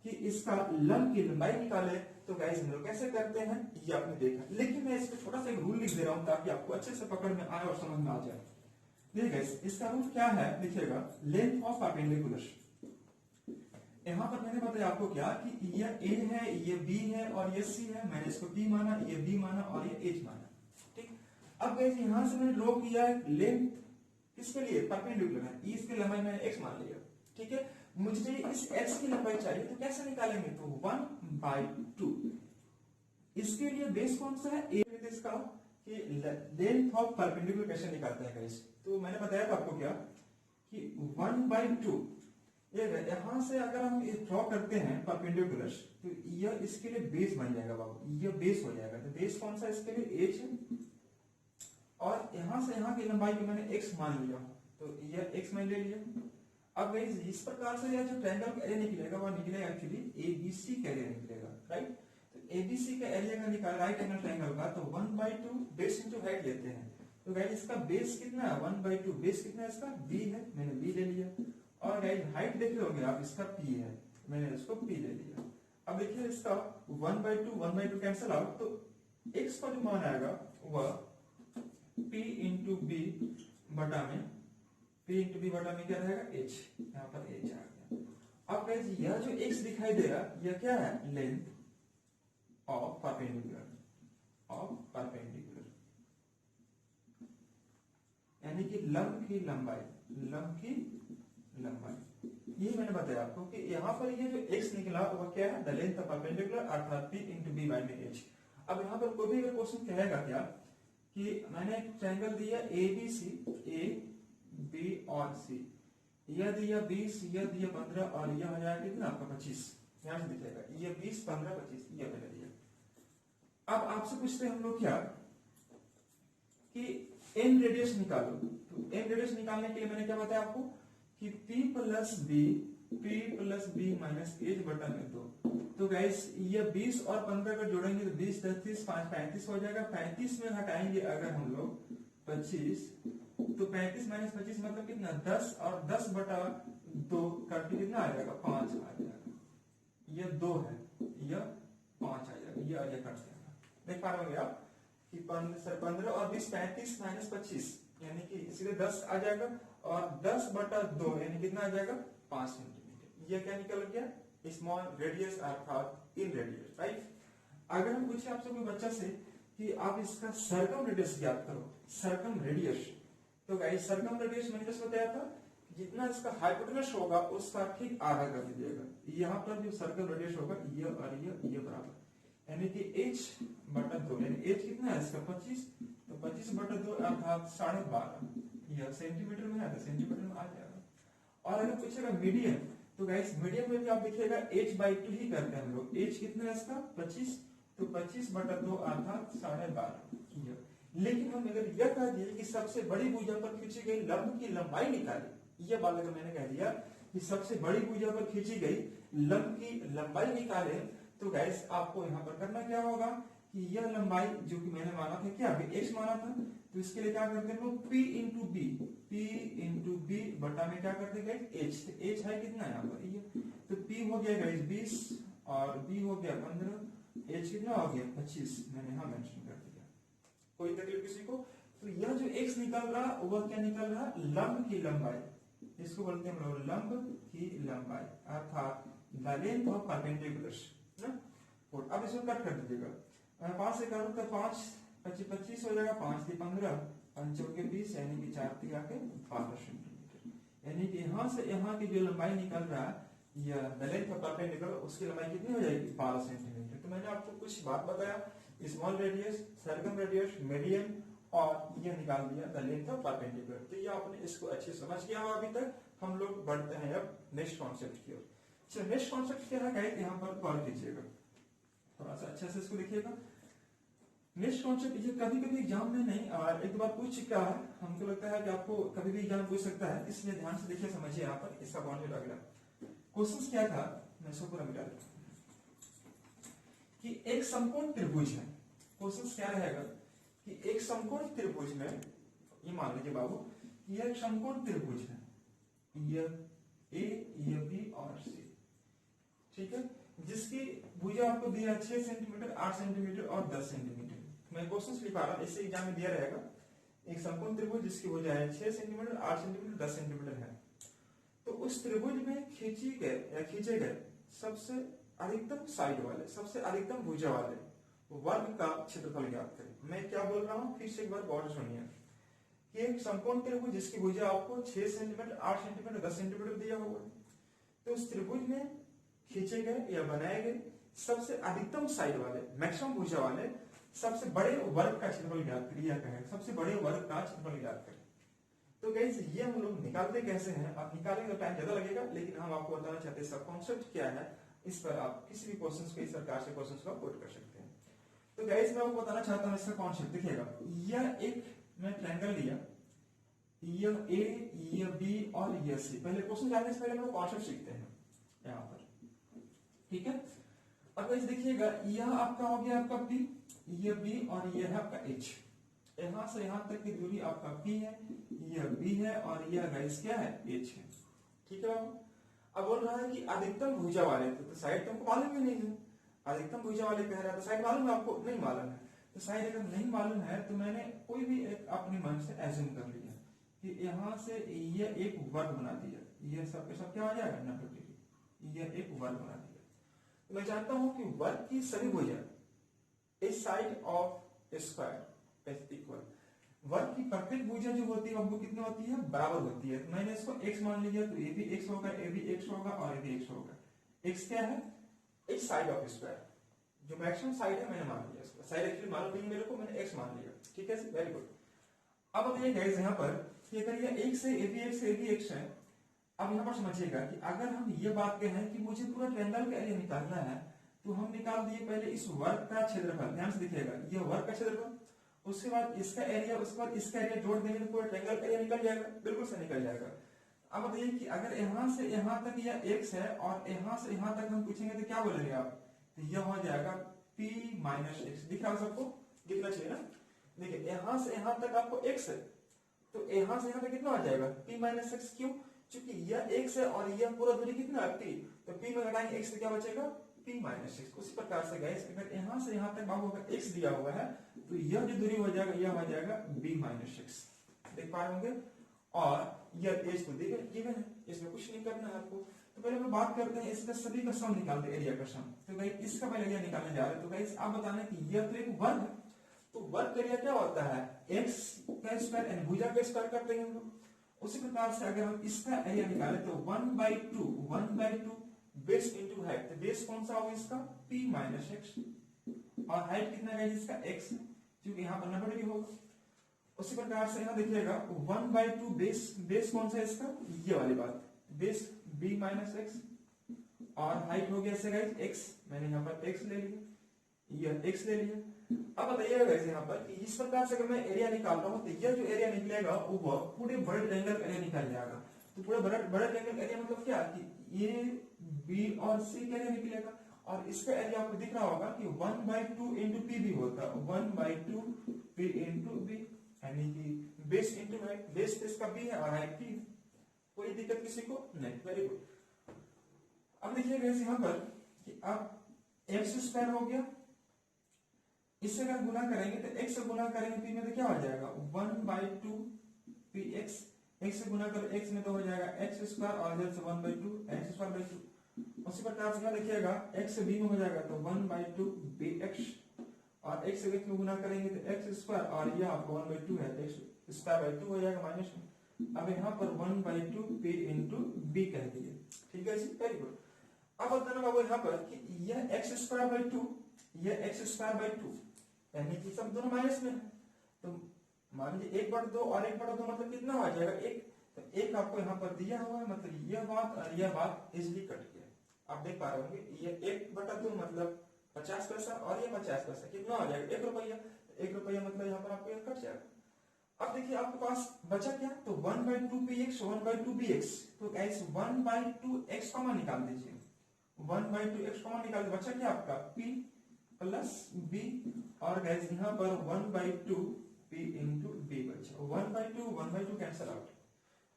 कि इसका लंब की लंबाई निकाले तो गाइस हम लोग कैसे करते हैं ये आपने देखा, लेकिन मैं इसको छोटा सा एक रूल लिख दे रहा हूं ताकि आपको अच्छे से पकड़ में आए और समझ में आ जाए। देखिए गाइस इसका रूल क्या है, लिखिएगा लेंथ ऑफ परपेंडिकुलर। यहां पर मैंने बताया आपको क्या कि ये a है, ये b है और ये c है, मैंने इसको p माना, ये b माना और ये h माना, ठीक। अब गाइस यहां से मैंने ड्रॉ किया लेंथ किसके लिए, परपेंडिकुलर है, इसकी लंबाई मैंने x मान लिया, ठीक है। मुझे इस x की लंबाई चाहिए तो कैसे निकालेंगे, तो 1/2। इसके लिए बेस कौन सा है, a इसका, कि लेंथ ऑफ परपेंडिकुलर कैसे निकालते हैं गाइस, तो मैंने बताया था आपको क्या कि 1/2, ये यहां से अगर हम ड्रॉ करते हैं परपेंडिकुलर तो यह इसके लिए बेस बन जाएगा बाबू, यह बेस हो जाएगा। तो बेस कौन सा इसके लिए, h है, और यहां से यहां की लंबाई को मैंने x मान लिया, तो यह x मैंने ले लिया। अब गाइस इस प्रकार से यह जो ट्रायंगल का एरिया निकलेगा वह निकलेगा एक्चुअली एबीसी का एरिया निकलेगा, राइट। तो एबीसी का एरिया का निकाल राइट एंगल ट्रायंगल का, तो 1/2 बेस इनटू हाइट लेते हैं। तो गाइस इसका बेस कितना है, 1/2, बेस कितना है इसका, b है, मैंने b ले लिया। और गाइस हाइट देख लोगे आप, इसका p है, मैंने इसको p ले लिया। अब देखिए इसका 1/2 कैंसिल आउट, तो x का जो मान आएगा वह p इंटू b बटा में, p इंटू b बटा में क्या रहेगा, h, यहाँ पर h आ गया। अब गाइस यह जो x दिखाई दे रहा है यह क्या है, लेंथ ऑफ परपेंडिकुलर, यानी कि लंब की लंबाई, ये मैंने बताया आपको कि यहाँ पर ये जो x निकला वह क्या है, द लेंथ ऑफ परपेंडिकुलर अर्थात p इंटू b बाई में h। अब यहाँ पर कोई भी अगर क्वेश्चन कहेगा क्या कि मैंने एक ट्रायंगल दिया ABC, A B और C, यह दिया 20, यह दिया 15 और यह हो जाएगा कितना आपका 25, यहां से दिखेगा ये 20 15 25 यह मैंने दिया। अब आपसे पूछते हैं हम लोग क्या कि n रेडियस निकालो, तो n रेडियस निकालने के लिए मैंने क्या बताया आपको कि p plus b minus h बटा में 2। तो गाइस ये 20 और 15 का जोड़ेंगे तो 20 30 5 35 हो जाएगा। 35 में हटाएंगे अगर हम लोग 25, तो 35 माइनस 25 मतलब कितना 10, और 10 बटा 2 करके कितना आ जाएगा 5 आ जाएगा। ये 2 है, यह 5 आ जाएगा, ये आगे कट जाएगा। देख पा रहे होंगे आप कि 15 और 20 35 माइनस 25 यानी कि इसलिए 10 आ जाएगा, और 10 बटा 2 यानी कितना आ जाएगा 5 सेंटीमीटर। यह क्या निकल गया, स्मॉल रेडियस अर्थात इन रेडियस, राइट। अगर हम पूछे आपसे कोई बच्चा से कि आप इसका सर्कम रेडियस ज्ञात करो, सर्कम रेडियस, तो गाइस सर्कम रेडियस मैंने जैसे बताया था जितना इसका हाइपोटेनस होगा उसका ठीक आधा कर दीजिएगा। यहाँ पर जो सर्कल रेडियस होगा ये और ये बराबर, यानी कि h बटा 2, यानी h कितना है इसका 25, तो 25 बटा 2 अर्थात 12.5, यह सेंटीमीटर में है तो सेंटीमीटर में आ जाएगा। और अगर पूछेगा मीडियम, तो गाइस मीडियम में भी आप देखिएगा h/2 ही करते हैं हम लोग। h कितना है इसका 25, तो 25 बटा 2 अर्थात 12.5। लेकिन हम अगर यह कह दिए कि सबसे बड़ी भुजा पर खींची गई लंब की लंबाई निकाले, यह बात अगर मैंने कह दिया कि सबसे बड़ी भुजा पर खींची गई लंब की लंबाई निकाले, तो गाइस आपको यहाँ पर करना क्या होगा कि यह लंबाई जो कि मैंने माना था क्या, अभी x माना था, तो इसके लिए क्या करते हैं लोग p इंटू b बटा में क्या करते हैं h, h है कितना यहाँ पर ये, तो p हो गया गाइस 20 और b हो गया 15, h कितना हो गया 25, मैंने यहाँ मेंशन कर दिया। कोई तकलीफ किसी को, तो यह जो x निकल रहा वह क्या निकल रहा, लंब की लंबाई, इसको बोलते हैं हम लोग लंब की लंबाई, अर्थात द लेंथ ऑफ परपेंडिकुलर ना। अब इसको कट कर दीजिएगा, 5 से करो तो 5 25 25 हो जाएगा, 5 से 15 5 चौके 20 यानी कि 4 3 आके 12 सेंटीमीटर, यानी कि यहाँ से यहाँ की जो लंबाई निकल रहा है या द लेंथ ऑफ परपेंडिकुलर उसकी लंबाई कितनी हो जाएगी, 12 सेंटीमीटर। तो मैंने आपको कुछ बात बताया, small radius, circum radius, medium और ये निकाल दिया द लेंथ ऑफ परपेंडिकुलर। तो ये आपने इसको अच्छे समझ गया हो अभी तक। हम लोग बढ़ते हैं अब नेक्स्ट कॉन्सेप्ट की ओर। चलो नेक्स्ट कॉन्सेप्ट क्या है गाइस, यहाँ पर गौर कीजिएगा, थोड़ा सा अच्छे से इसको देखिएगा। नेक्स्ट कॉन्सेप्ट ये कभी कभी एग्जाम में नहीं एक दो बार पूछ चुका है, हमको लगता है कि आपको कभी भी एग्जाम पूछ सकता है, इसलिए ध्यान से देखिए समझिए। यहाँ पर इसका कॉन्सेप्ट अगला क्वेश्चन क्या था, मैं इसको पूरा मिटा देता कि एक समकोण त्रिभुज है। क्वेश्चन क्या रहेगा कि एक समकोण त्रिभुज में, ये मान लीजिए बाबू यह एक समकोण त्रिभुज है, यह ए यह बी और सी, ठीक है, जिसकी भुजा आपको दिया 6 सेंटीमीटर 8 सेंटीमीटर और 10 सेंटीमीटर। मैं क्वेश्चन लिखा रहा हूं, इससे एग्जाम में दिया रहेगा। एक समकोण त्रिभुज जिसकी भुजा है 6 सेंटीमीटर 8 सेंटीमीटर 10 सेंटीमीटर है, तो उस त्रिभुज में खींचे गए सबसे अधिकतम साइड वाले, सबसे अधिकतम भुजा वाले वर्ग का क्षेत्रफल ज्ञात करें। मैं क्या बोल रहा हूँ फिर से एक बार गौर से सुनिए कि एक समकोण त्रिभुज जिसकी भुजा आपको 6 सेंटीमीटर 8 सेंटीमीटर 10 सेंटीमीटर दिया हुआ है, तो उस त्रिभुज में खींचे गए या बनाए गए सबसे अधिकतम साइड वाले, मैक्सिमम भुजा वाले सबसे बड़े वर्ग का क्षेत्रफल ज्ञात करिए, कहें सबसे बड़े वर्ग का क्षेत्रफल ज्ञात करें। तो गाइस ये हम लोग निकालते कैसे हैं, आप निकालेंगे तो टाइम ज्यादा लगेगा, लेकिन हम आपको बताना चाहते हैं सब कॉन्सेप्ट क्या है, इस पर आप किसी भी क्वेश्चंस को इस प्रकार से क्वेश्चंस को कोट कर सकते हैं। तो गाइस मैं आपको बताना चाहता हूं इसका कॉन्सेप्ट देखिएगा। यह एक मैं ट्रायंगल लिया, यह ए यह बी और यह सी। पहले क्वेश्चन जानने से पहले हम लोग कॉन्सेप्ट सीखते हैं यहाँ पर, ठीक है। अब गाइस देखिएगा यह आपका हो गया आपका P, यह B और यह है आपका H। यहां से यहां तक की दूरी आपका P है, यह B है और यह गाइस क्या है H है, ठीक है बाबू। अब बोल रहा है कि अधिकतम भुजा वाले, तो साइड तुमको मालूम ही नहीं है, अधिकतम भुजा वाले कह रहा है, तो साइड मालूम है आपको, नहीं मालूम है। तो साइड अगर नहीं मालूम है तो मैंने कोई भी एक अपने मन से एज्यूम कर लिया कि यहाँ से यह एक वर्ग बना दिया, यह सब के सब क्या हो जाएगा 90 डिग्री, यह एक वर्ग बना दिया। तो मैं जानता हूं कि वर्ग की सभी भुजा इस side of square is equal, वर्ग की प्रत्येक भुजा जो होती है हमको कितनी होती है, बराबर होती है। तो मैंने इसको x मान लिया, तो ये भी x होगा, ये भी x होगा और ये भी x होगा। x क्या है, इस साइड ऑफ स्क्वायर, जो मैक्सिमम साइड है मैंने मान लिया, इसको साइड एक्चुअली मालूम नहीं मेरे को, मैंने x मान लिया, ठीक है, वेरी गुड। अब बताइए गाइस यहाँ पर कि अगर ये x से ये भी x है, अब यहाँ पर समझिएगा कि अगर हम ये बात कहें कि मुझे पूरा ट्रायंगल का एरिया निकालना है, तो हम निकाल दिए पहले इस वर्ग का क्षेत्रफल, ध्यान से देखिएगा ये वर्ग का क्षेत्रफल, उसके बाद इसका एरिया, उसके बाद इसका एरिया जोड़ देंगे तो पूरा ट्रायंगल का एरिया निकल जाएगा, बिल्कुल से निकल जाएगा। अब बताइए कि अगर यहाँ से यहाँ तक यह x है और यहाँ से यहाँ तक हम पूछेंगे तो क्या बोलेंगे आप, तो यह हो जाएगा p माइनस एक्स। दिख रहा है सबको, दिखना चाहिए ना। देखिए यहाँ से यहाँ तक आपको x है, तो यहाँ से यहाँ तक कितना हो जाएगा p माइनस एक्स। क्यों, क्योंकि यह x है और यह पूरा दूरी कितना है p, तो p में घटाएंगे x तो क्या बचेगा p माइनस एक्स। उसी प्रकार से गाइस अगर यहाँ से यहाँ तक बाबू अगर x दिया हुआ है तो यह जो दूरी हो जाएगा यह हो जाएगा b माइनस एक्स, देख पा रहे होंगे। और यह h तो गिवन है, इसमें कुछ नहीं करना है आपको। तो पहले हम लोग बात करते हैं इसका सभी का सम निकालते हैं, एरिया का सम। तो गाइस इसका पहले एरिया निकालने जा रहे हैं। तो गाइस आप बताना कि यह तो एक वर्ग है, तो वर्ग का एरिया क्या होता है x का स्क्वायर यानी भुजा का स्क्वायर करते हैं हम लोग। उसी प्रकार से अगर हम इसका एरिया निकालें तो 1/2 बेस इंटू हाइट, तो बेस कौन सा होगा इसका p माइनस एक्स, और हाइट कितना है इसका x, क्योंकि यहाँ पर 90 डिग्री होगा। उसी प्रकार से यहाँ देखिएगा 1/2 बेस कौन सा है इसका, ये वाली बात, बेस b माइनस एक्स, और हाइट हो गया गाइस x, मैंने यहाँ पर x ले लिया, यह x ले लिया। अब बताइएगा गाइस यहाँ पर कि इस प्रकार से अगर मैं एरिया निकाल रहा हूँ तो यह जो एरिया निकलेगा वो पूरे बड़े ट्रायंगल का एरिया निकल जाएगा। तो पूरे बड़े ट्रायंगल एरिया मतलब क्या कि ए बी और सी का एरिया निकलेगा, और इसका एरिया आपको दिख रहा होगा कि 1/2 इंटू पी भी होता है, 1/2 पी इंटू बी, यानी कि बेस इंटू हाइट, बेस इसका बी है और हाइट पी। कोई दिक्कत किसी को नहीं, वेरी गुड। अब देखिएगा यहाँ पर कि अब एक्स स्क्वायर हो गया इससे अगर गुना करेंगे तो x से गुना करेंगे पी में तो क्या हो जाएगा 1/2 पी एक्स। x से गुना करो x में तो हो जाएगा एक्स स्क्वायर और इधर से 1/2 एक्स स्क्वायर बाई 2। उसी प्रकार से देखिएगा x से b में हो जाएगा तो 1/2 बी एक्स और x से x में गुना करेंगे तो एक्स स्क्वायर और यह आपको 1/2 है एक्स स्क्वायर बाई 2 हो जाएगा माइनस में। अब यहाँ पर 1/2 p इंटू बी कह दिए, ठीक है जी, वेरी गुड। अब बताना बाबू यहाँ पर कि यह एक्स स्क्वायर बाई 2 यह एक्स स्क्वायर बाई 2 यानी कि सब दोनों माइनस में है, तो मान लीजिए 1/2 और 1/2 मतलब कितना हो जाएगा 1, तो 1 आपको यहाँ पर दिया हुआ है, मतलब यह बात और यह बात इजिली कट गया। आप देख पा रहे होंगे ये 1/2 मतलब 50 पैसा और ये 50 पैसा कितना हो जाएगा 1 रुपया। 1 रुपया मतलब यहाँ पर आपको यह कट जाएगा। अब देखिए आपके पास बचा क्या, तो 1/2 px 1/2 bx, तो गाइस 1/2 x कॉमन निकाल दीजिए, 1/2 x कॉमन निकाल बचा क्या आपका p प्लस b और गाइस यहाँ पर 1/2 p इंटू b बचा 1/2 कैंसिल आउट।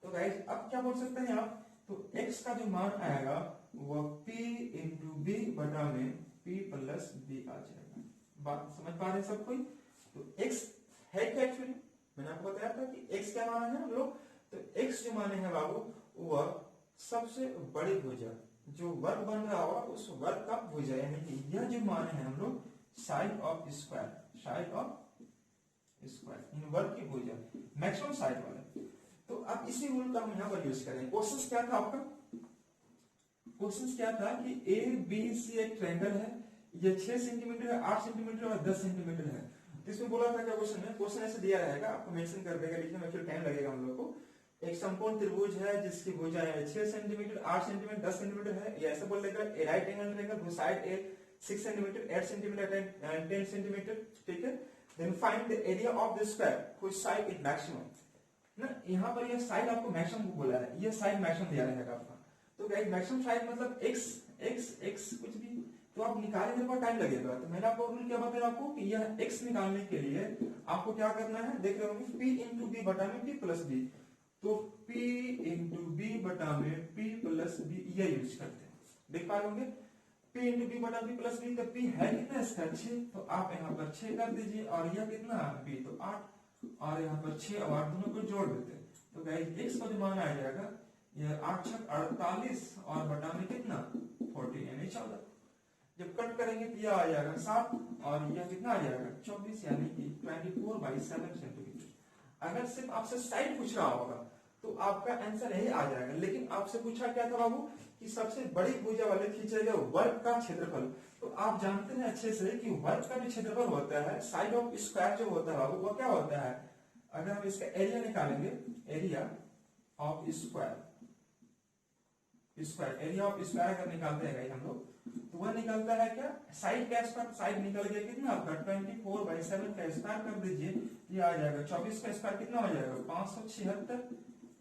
तो गाइस अब क्या बोल सकते हैं आप, तो x का जो मान आएगा वो p इंटू b बटा में p प्लस b आ जाएगा। बात समझ पा रहे हैं सब कोई। तो x है क्या एक्चुअली मैंने आपको बताया था कि x क्या माना है हम लोग, तो x जो माने हैं बाबू वह सबसे बड़ी भुजा जो वर्ग बन रहा होगा उस वर्ग का भुजा, यानी कि यह जो माने हैं हम लोग side of square, side of square इन वर्ग की भुजा मैक्सिमम साइड वाले। तो अब इसी रूल का हम यहाँ पर यूज करेंगे। क्वेश्चन क्या था आपका, क्वेश्चन क्या था कि ए बी सी एक ट्रायंगल है, ये 6 सेंटीमीटर है, 8 सेंटीमीटर और 10 सेंटीमीटर है। तो इसमें बोला था क्या क्वेश्चन में, क्वेश्चन ऐसे दिया रहेगा, आपको मेंशन कर देगा, लिखने में फिर टाइम लगेगा हम लोग को। एक समकोण त्रिभुज है जिसकी भुजाएं 6 सेंटीमीटर 8 सेंटीमीटर 10 सेंटीमीटर है, ये ऐसे बोल देगा a right angle triangle whose side is 6 centimetre 8 centimetre and 10 centimetre, ठीक है। Then find the area of the square whose side is maximum ना, यहाँ पर ये साइड आपको मैक्सिमम बोला है, ये साइड मैक्सिमम दिया रहेगा आपका। तो गाइस मैक्सिमम साइड मतलब x x x कुछ भी तो आप निकालने में टाइम लगेगा। तो मैंने आपको रूल क्या बताया आपको कि यह x निकालने के लिए आपको क्या करना है, देख रहे होंगे p इंटू बी बटा में p प्लस बी, तो p इंटू बी बटा में p प्लस बी ये यूज करते हैं, देख पा रहे p इंटू बी बटा b प्लस बी, तो p है कितना इसका 6, तो आप यहाँ पर 6 कर दीजिए और यह कितना b तो 8 और यहाँ पर 6 और 8 दोनों को जोड़ देते हैं। तो गाइस x का जो मान आ जाएगा यह 8 6 48 और बटा में कितना 40 यानी 14। जब कट करेंगे तो यह आ जाएगा 7 और यह कितना आ जाएगा 24 यानी कि 24/7 सेंटीमीटर। अगर सिर्फ आपसे साइड पूछ रहा होगा तो आपका आंसर यही आ जाएगा, लेकिन आपसे पूछा क्या था बाबू कि सबसे बड़ी भुजा वाले खींचे गए वर्ग का क्षेत्रफल। तो आप जानते हैं अच्छे से कि वर्ग का जो क्षेत्रफल होता है साइड ऑफ स्क्वायर जो होता है बाबू वो क्या होता है, अगर हम इसका एरिया निकालेंगे area of square, square area of square अगर निकालते हैं हम लोग तो वह निकलता है क्या साइड का स्क्वायर, साइड निकल गया कितना आपका 24/7 का स्क्वायर कर दीजिए, ये आ जाएगा 24 का स्क्वायर कितना हो जाएगा 576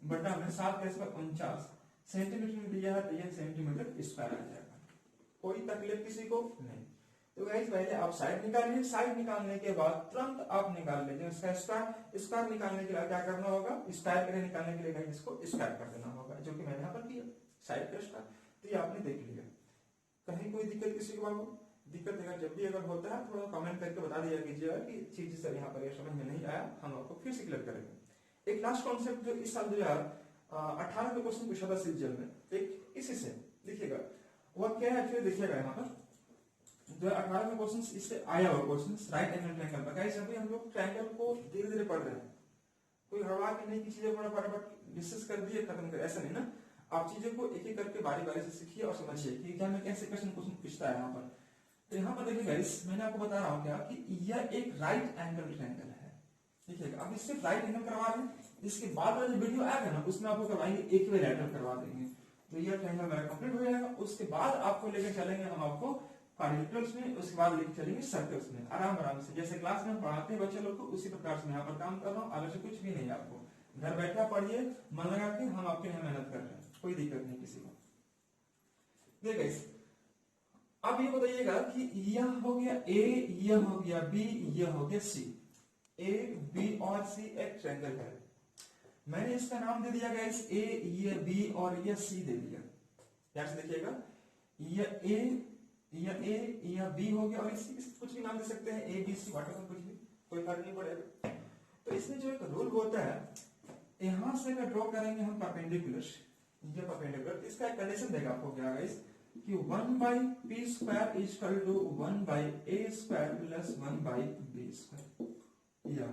बटा में 7 का स्क्वायर 49 सेंटीमीटर में दिया है, तो यह सेंटीमीटर स्क्वायर आ जाएगा। कोई तकलीफ किसी को नहीं। तो गाइस पहले आप साइड निकालिए, साइड निकालने के बाद तुरंत आप निकाल लीजिए इसका स्क्वायर। स्क्वायर निकालने के लिए क्या करना होगा, स्क्वायर के लिए निकालने के लिए इसको स्क्वायर कर देना होगा, जो कि मैंने यहाँ पर किया साइड का स्क्वायर। तो ये आपने देख लिया। कहीं कोई दिक्कत किसी को बाबू, दिक्कत अगर जब भी अगर होता है थोड़ा कमेंट करके बता दिया कीजिएगा कि चीज सर यहाँ पर ये समझ में नहीं आया, हम आपको फिर से क्लियर करेंगे। एक लास्ट कॉन्सेप्ट जो इस साल 2018 में क्वेश्चन पूछा था सीजल में, एक इसी से देखिएगा वह क्या है, फिर देखिएगा यहाँ पर 2018 में क्वेश्चन इससे आया हुआ क्वेश्चन राइट एंगल ट्रायंगल पर। गाइस अभी हम लोग ट्रायंगल को धीरे धीरे पढ़ रहे हैं, कोई हड़वा के नहीं की चीजें फटाफट डिस्कस कर दिए खत्म कर, ऐसा नहीं ना। आप चीजों को एक एक करके बारी बारी से सीखिए और समझिए कि एग्जाम में कैसे क्वेश्चन पूछता है यहाँ पर। तो यहाँ पर देखिए गाइस मैंने आपको बता रहा हूँ क्या कि यह एक राइट एंगल ट्रायंगल है, ठीक है। अब इससे राइट एंगल करवा रहे हैं, इसके बाद वाला जो वीडियो आएगा ना उसमें आपको करवाएंगे इक्विलैटरल करवा देंगे, तो यह ट्रायंगल मेरा कंप्लीट हो जाएगा। उसके बाद आपको लेकर चलेंगे हम आपको क्वाड्रिलेटरल्स में, उसके बाद लेकर चलेंगे सर्कल्स में, आराम आराम से जैसे क्लास में पढ़ाते हैं बच्चे लोग को उसी प्रकार से यहाँ पर काम कर रहा हूँ। अलग से कुछ भी नहीं, आपको घर बैठा पढ़िए मन लगा के, हम आपके यहाँ मेहनत कर रहे हैं, कोई दिक्कत नहीं किसी को। देखिए अब ये बताइएगा कि यह हो गया ए, यह हो गया बी, यह हो गया सी। ए बी और सी एक ट्रायंगल है, मैंने इसका नाम दे दिया गाइस ए, ये बी और ये सी दे दिया। ध्यान से देखिएगा, ये ए, या ए या बी हो गया, और इसी कुछ भी नाम दे सकते हैं, ए बी सी व्हाटएवर, कुछ भी, कोई फर्क नहीं पड़ेगा। तो इसमें जो एक रूल होता है, यहां से अगर ड्रॉ करेंगे हम परपेंडिकुलर, ये परपेंडिकुलर, तो इसका एक कंडीशन देगा आपको क्या गाइस, कि 1 by p square is equal to 1 by a square plus 1 by b square. या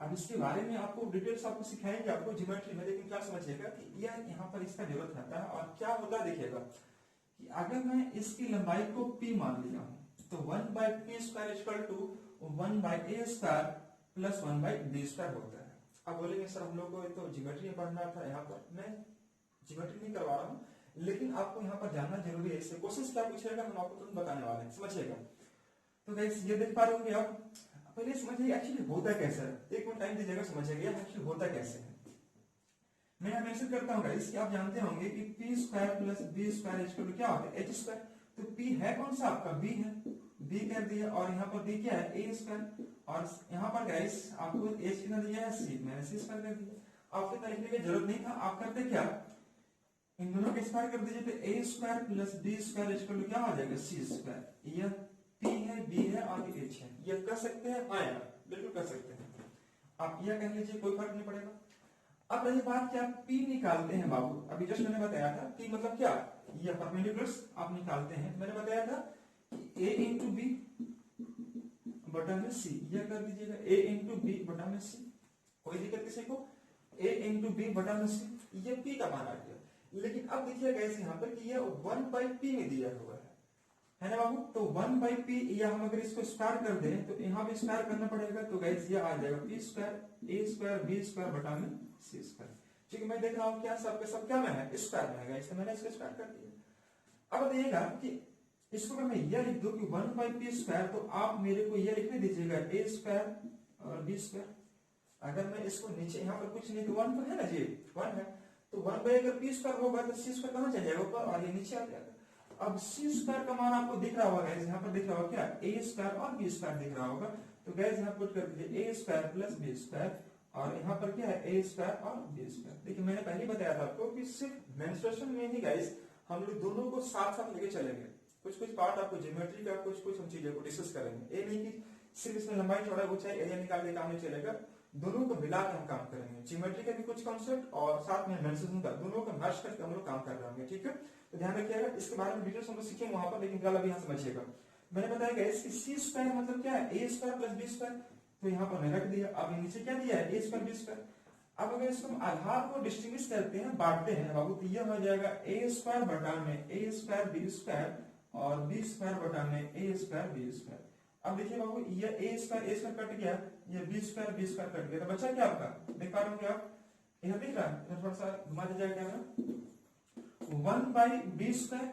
अब इसके बारे में आपको डिटेल्स आपको सिखाएंगे आपको ज्योमेट्री में, लेकिन क्या समझिएगा कि यह यहाँ पर इसका जरूरत आता है। और क्या होता है देखिएगा कि अगर मैं इसकी लंबाई को p मान लिया हूं, तो 1 by p square is equal to 1 by a square plus 1 by b square होता है। अब बोलेंगे सर हम लोग को तो ज्योमेट्री में पढ़ना था, यहाँ पर मैं ज्योमेट्री नहीं करवा रहा हूँ, लेकिन आपको यहाँ पर जानना जरूरी है। इससे क्वेश्चन क्या पूछेगा हम आपको तुरंत बताने वाले हैं, समझिएगा। तो गाइस ये देख पा रहे होंगे आप, पहले समझिए एक्चुअली होता कैसा है, एक मिनट टाइम दीजिएगा, समझिएगा एक्चुअली होता कैसे है। मैं यहाँ मेंशन करता हूँ गाइस कि आप जानते होंगे कि p square plus b square equal to क्या होता है, एच स्क्वायर। तो पी है कौन सा आपका, बी है, बी कर दिया, और यहाँ पर बी क्या है, ए स्क्वायर, और यहाँ पर गाइस आपको एच कितना दिया है, सी, मैंने सी स्क्वायर कर दिया। आपको इतना लिखने की जरूरत नहीं था, आप करते क्या, इन दोनों के स्क्वायर कर दीजिए, तो a square plus b square equal to क्या हो जाएगा, सी स्क्वायर। यह पी है, बी है और एच है, ये कर सकते हैं, हाँ यार बिल्कुल कर सकते हैं, आप यह कह लीजिए, कोई फर्क नहीं पड़ेगा। अब रही बात क्या पी निकालते हैं बाबू, अभी जस्ट मैंने बताया था पी मतलब क्या, ये परपेंडिकुलर्स आप निकालते हैं। मैंने बताया था कि a इंटू बी बटा में सी, यह कर दीजिएगा a इंटू बी बटा में सी, कोई दिक्कत किसी को, a इंटू बी बटा में सी, ये p का मान आ गया। लेकिन अब देखिएगा इस यहाँ पर कि यह 1 बाई पी में दिया हुआ है ना बाबू। तो 1 बाई पी, या हम अगर इसको स्क्वायर कर दें तो यहाँ पे स्क्वायर करना पड़ेगा, तो गाइस ये आ जाएगा पी स्क्वायर ए स्क्वायर बी स्क्वायर बटा में सी स्क्वायर। ठीक है, मैं देख रहा हूँ क्या सब के सब क्या में है, स्क्वायर में है गाइस, तो मैंने इसको स्क्वायर कर दिया। अब देखिएगा कि इसको अगर मैं यह लिख दूं कि 1 बाई पी स्क्वायर, तो आप मेरे को यह लिखने दीजिएगा ए स्क्वायर और बी स्क्वायर। अगर मैं इसको नीचे यहाँ पर कुछ नहीं, तो 1 तो है ना जी, 1 है, तो 1 बाई अगर पी स्क्वायर होगा तो सी स्क्वायर कहाँ चल जाएगा, ऊपर, और ये नीचे आ जाएगा। अब सी स्क्वायर का मान आपको दिख रहा होगा गाइस, यहाँ पर दिख रहा होगा क्या, ए स्क्वायर और बी स्क्वायर दिख रहा होगा। तो गाइस यहाँ पुट कर दीजिए ए स्क्वायर प्लस बी स्क्वायर, और यहाँ पर क्या है, ए स्क्वायर और बी स्क्वायर। देखिए मैंने पहले बताया था आपको कि सिर्फ मेंस्ट्रुएशन में ही गाइस हम लोग दोनों को साथ साथ लेके चलेंगे। कुछ कुछ पार्ट आपको ज्योमेट्री का, कुछ कुछ हम चीजों को डिस्कस करेंगे। ये नहीं कि सिर्फ इसमें लंबाई चौड़ाई ऊंचाई एरिया निकाल के काम नहीं चलेगा, दोनों को मिला के हम काम करेंगे। ज्योमेट्री का भी कुछ कॉन्सेप्ट और साथ में मेंस्ट्रुएशन का, दोनों को मर्ज करके हम लोग काम कर रहे होंगे। ठीक है, तो ध्यान रखिएगा, इसके बारे में डिटेल्स हम लोग सीखेंगे वहां पर, लेकिन फिलहाल अभी यहाँ समझिएगा। मैंने बताया गाइस कि सी स्क्वायर मतलब क्या है, ए स्क्वायर प्लस बी स्क्वायर, तो यहाँ पर मैंने रख दिया। अब नीचे क्या दिया है, ए स्क्वायर बी स्क्वायर। अब अगर इसको हम आधार को डिस्टिंग्विश करते हैं, बांटते हैं बाबू, तो यह हो जाएगा ए स्क्वायर बटा में ए स्क्वायर बी स्क्वायर और बी स्क्वायर बटा में ए स्क्वायर बी स्क्वायर। अब देखिए बाबू, ये ए स्क्वायर कट गया, ये बी स्क्वायर कट गया, तो बचा क्या आपका, देख पा रहे होंगे आप, यह दिख रहा है, थोड़ा सा घुमा दीजिएगा कैमरा, 1 बाई बी स्क्वायर,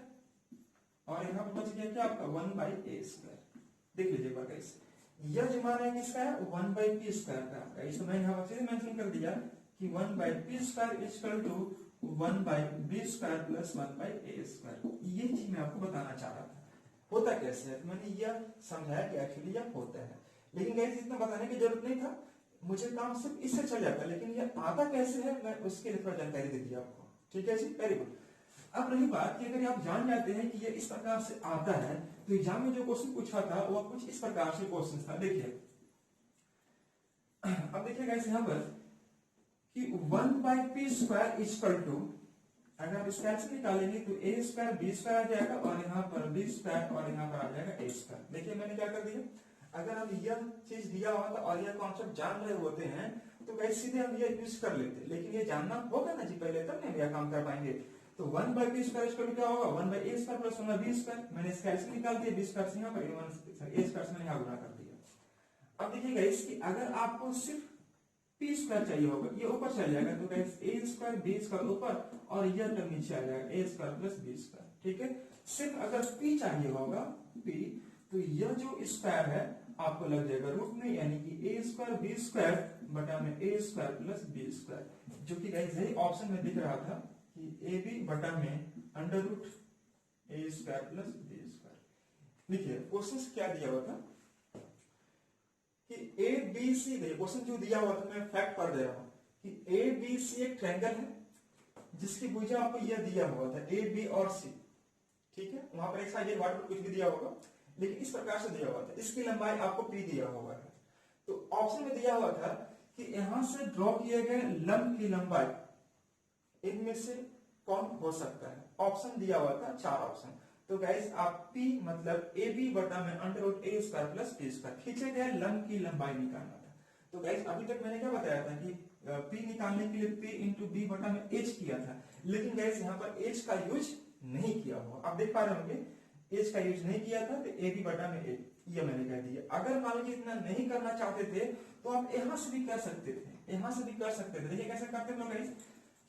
और यहाँ पर बच गया क्या आपका 1 बाई ए स्क्वायर। देख लीजिए बात कैसे, यह जो मान है किसका है, 1 बाई पी स्क्वायर का आपका। इसमें मैंने यहाँ पर मेंशन कर दिया कि 1 by p square is equal to 1 by b square plus 1 by a square. ये चीज मैं आपको बताना चाह रहा था, होता कैसे है। तो मैंने यह समझाया कि एक्चुअली यह होता है, लेकिन गाइस इतना बताने की जरूरत नहीं था, मुझे काम सिर्फ इससे चल जाता, लेकिन यह आता कैसे है मैं उसके लिए थोड़ा जानकारी दे दी आपको। ठीक है जी, वेरी गुड। अब रही बात कि अगर आप जान जाते हैं कि ये इस प्रकार से आता है, तो एग्जाम में जो क्वेश्चन पूछा था वो कुछ इस प्रकार से क्वेश्चन था। देखिए अब देखिए गाइस यहाँ पर कि 1 by p square is equal to, अगर आप स्क्वायर से निकालेंगे तो ए स्क्वायर बी स्क्वायर आ जाएगा, और यहाँ पर बी स्क्वायर और यहाँ पर आ जाएगा ए स्क्वायर। देखिए मैंने क्या कर दिया, अगर हम यह चीज दिया हुआ था और यह कॉन्सेप्ट जान रहे होते हैं तो गाइस सीधे हम यह यूज कर लेते, लेकिन ये जानना होगा ना जी पहले, तब हम यह काम कर पाएंगे। तो 1 by p square equal to क्या होगा, 1 by a square plus 1 by b square. मैंने स्क्वायर से निकाल दिया, बी स्क्वायर से यहाँ पर ए स्क्वायर से मैंने यहाँ गुणा कर दिया। अब देखिए गाइस कि अगर आपको सिर्फ पी स्क्वायर चाहिए होगा, ये ऊपर चल जाएगा, तो गाइस ए स्क्वायर बी स्क्वायर ऊपर और यह टर्म नीचे आ जाएगा, ए स्क्वायर प्लस बी स्क्वायर। ठीक है, सिर्फ अगर पी चाहिए होगा पी, तो यह जो स्क्वायर है आपको लग जाएगा रूट में, यानी कि ए स्क्वायर बी स्क्वायर बटा में ए स्क्वायर प्लस बी स्क्वायर, जो कि गाइस यही ऑप्शन में दिख रहा था कि ए बी बटा में अंडर रूट ए स्क्वायर प्लस बी स्क्वायर। देखिए क्वेश्चन क्या दिया हुआ था कि ए बी सी, क्वेश्चन जो दिया हुआ था मैं फैक्ट पढ़ दे रहा हूं कि ए बी सी एक ट्रायंगल है जिसकी भुजा आपको यह दिया हुआ था ए बी और सी। ठीक है, वहां पर एक्स वाई जेड वाट कुछ भी दिया होगा, लेकिन इस प्रकार से दिया हुआ था, इसकी लंबाई आपको पी दिया हुआ है। तो ऑप्शन में दिया हुआ था कि यहां से ड्रॉ किए गए लंब की लंबाई इनमें से कौन हो सकता है। ऑप्शन दिया हुआ था 4 ऑप्शन। तो गाइस आप P मतलब ए बी बटा में अंडर रूट ए स्क्वायर प्लस बी स्क्वायर खींचे गए लंब की लंबाई निकालना था। तो गाइस अभी तक मैंने क्या बताया था कि P निकालने के लिए P इंटू बी बटा में H किया था, लेकिन गाइस यहाँ पर H का यूज नहीं किया हुआ। आप देख पा रहे होंगे H का यूज नहीं किया था, तो ए बी बटा में ए ये मैंने कह दिया। अगर मान लीजिए इतना नहीं करना चाहते थे तो आप यहां से भी कर सकते थे, यहां से भी कर सकते थे। देखिए कैसे करते थे गाइस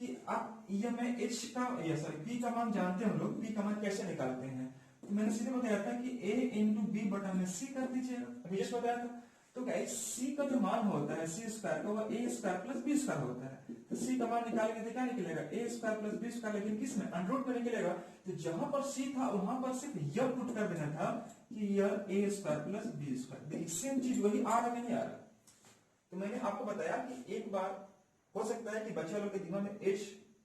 कि आप ये मैं H का या सॉरी P का मान जानते हो लोग, P का मान कैसे निकालते हैं। तो मैंने सीधे बताया था कि A इंटू बी बटा में C कर दीजिएगा, अभी जस्ट बताया था। तो गाइस C का जो मान होता है C स्क्वायर का, वह A square plus b square होता है। तो C का मान निकाल के क्या निकलेगा, A square plus b square, लेकिन किस में, अंडर रूट में निकलेगा। तो जहां पर C था वहां पर सिर्फ यह पुट कर देना था कि यह A square plus b square. देखिए सेम चीज वही आ रहा है नहीं आ रहा। तो मैंने आपको बताया कि एक बार हो सकता है कि बच्चे लोग के दिमाग में H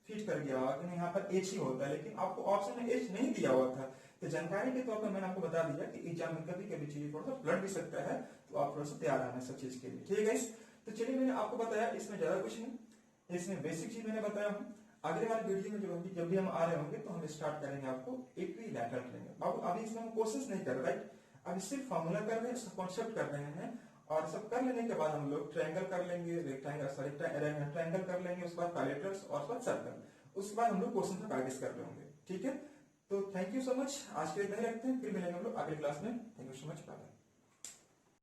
फिट कर गया होगा कि यहाँ पर H ही होता है, लेकिन आपको ऑप्शन में H नहीं दिया हुआ था। तो जानकारी के तौर पर मैंने आपको बता दिया कि एग्जाम में कभी कभी चीजें थोड़ा सा पलट भी सकता है, तो आप थोड़ा सा तैयार रहना सब चीज के लिए। ठीक है, तो चलिए मैंने आपको बताया, इसमें ज्यादा कुछ नहीं, इसमें बेसिक चीज मैंने बताया हूँ। अगले वाले वीडियो में जब भी हम आ रहे होंगे तो हम स्टार्ट करेंगे आपको इक्विलैटरल ट्रायंगल। अब अभी इसमें हम कोशिश नहीं कर रहे, राइट, अभी सिर्फ फॉर्मूला कर रहे हैं, इसका कॉन्सेप्ट कर रहे हैं, और सब कर लेने के बाद हम लोग ट्रायंगल कर लेंगे, रेक्टेंगल सॉरी ट्रायंगल कर लेंगे, उसके बाद पैरेलल्स और उसके बाद सर्कल, उसके बाद हम लोग क्वेश्चन का प्रैक्टिस कर लेंगे। ठीक है, तो थैंक यू सो मच, आज के लिए इतना ही रखते हैं, फिर मिलेंगे हम लोग अगले क्लास में। Thank you so much, bye.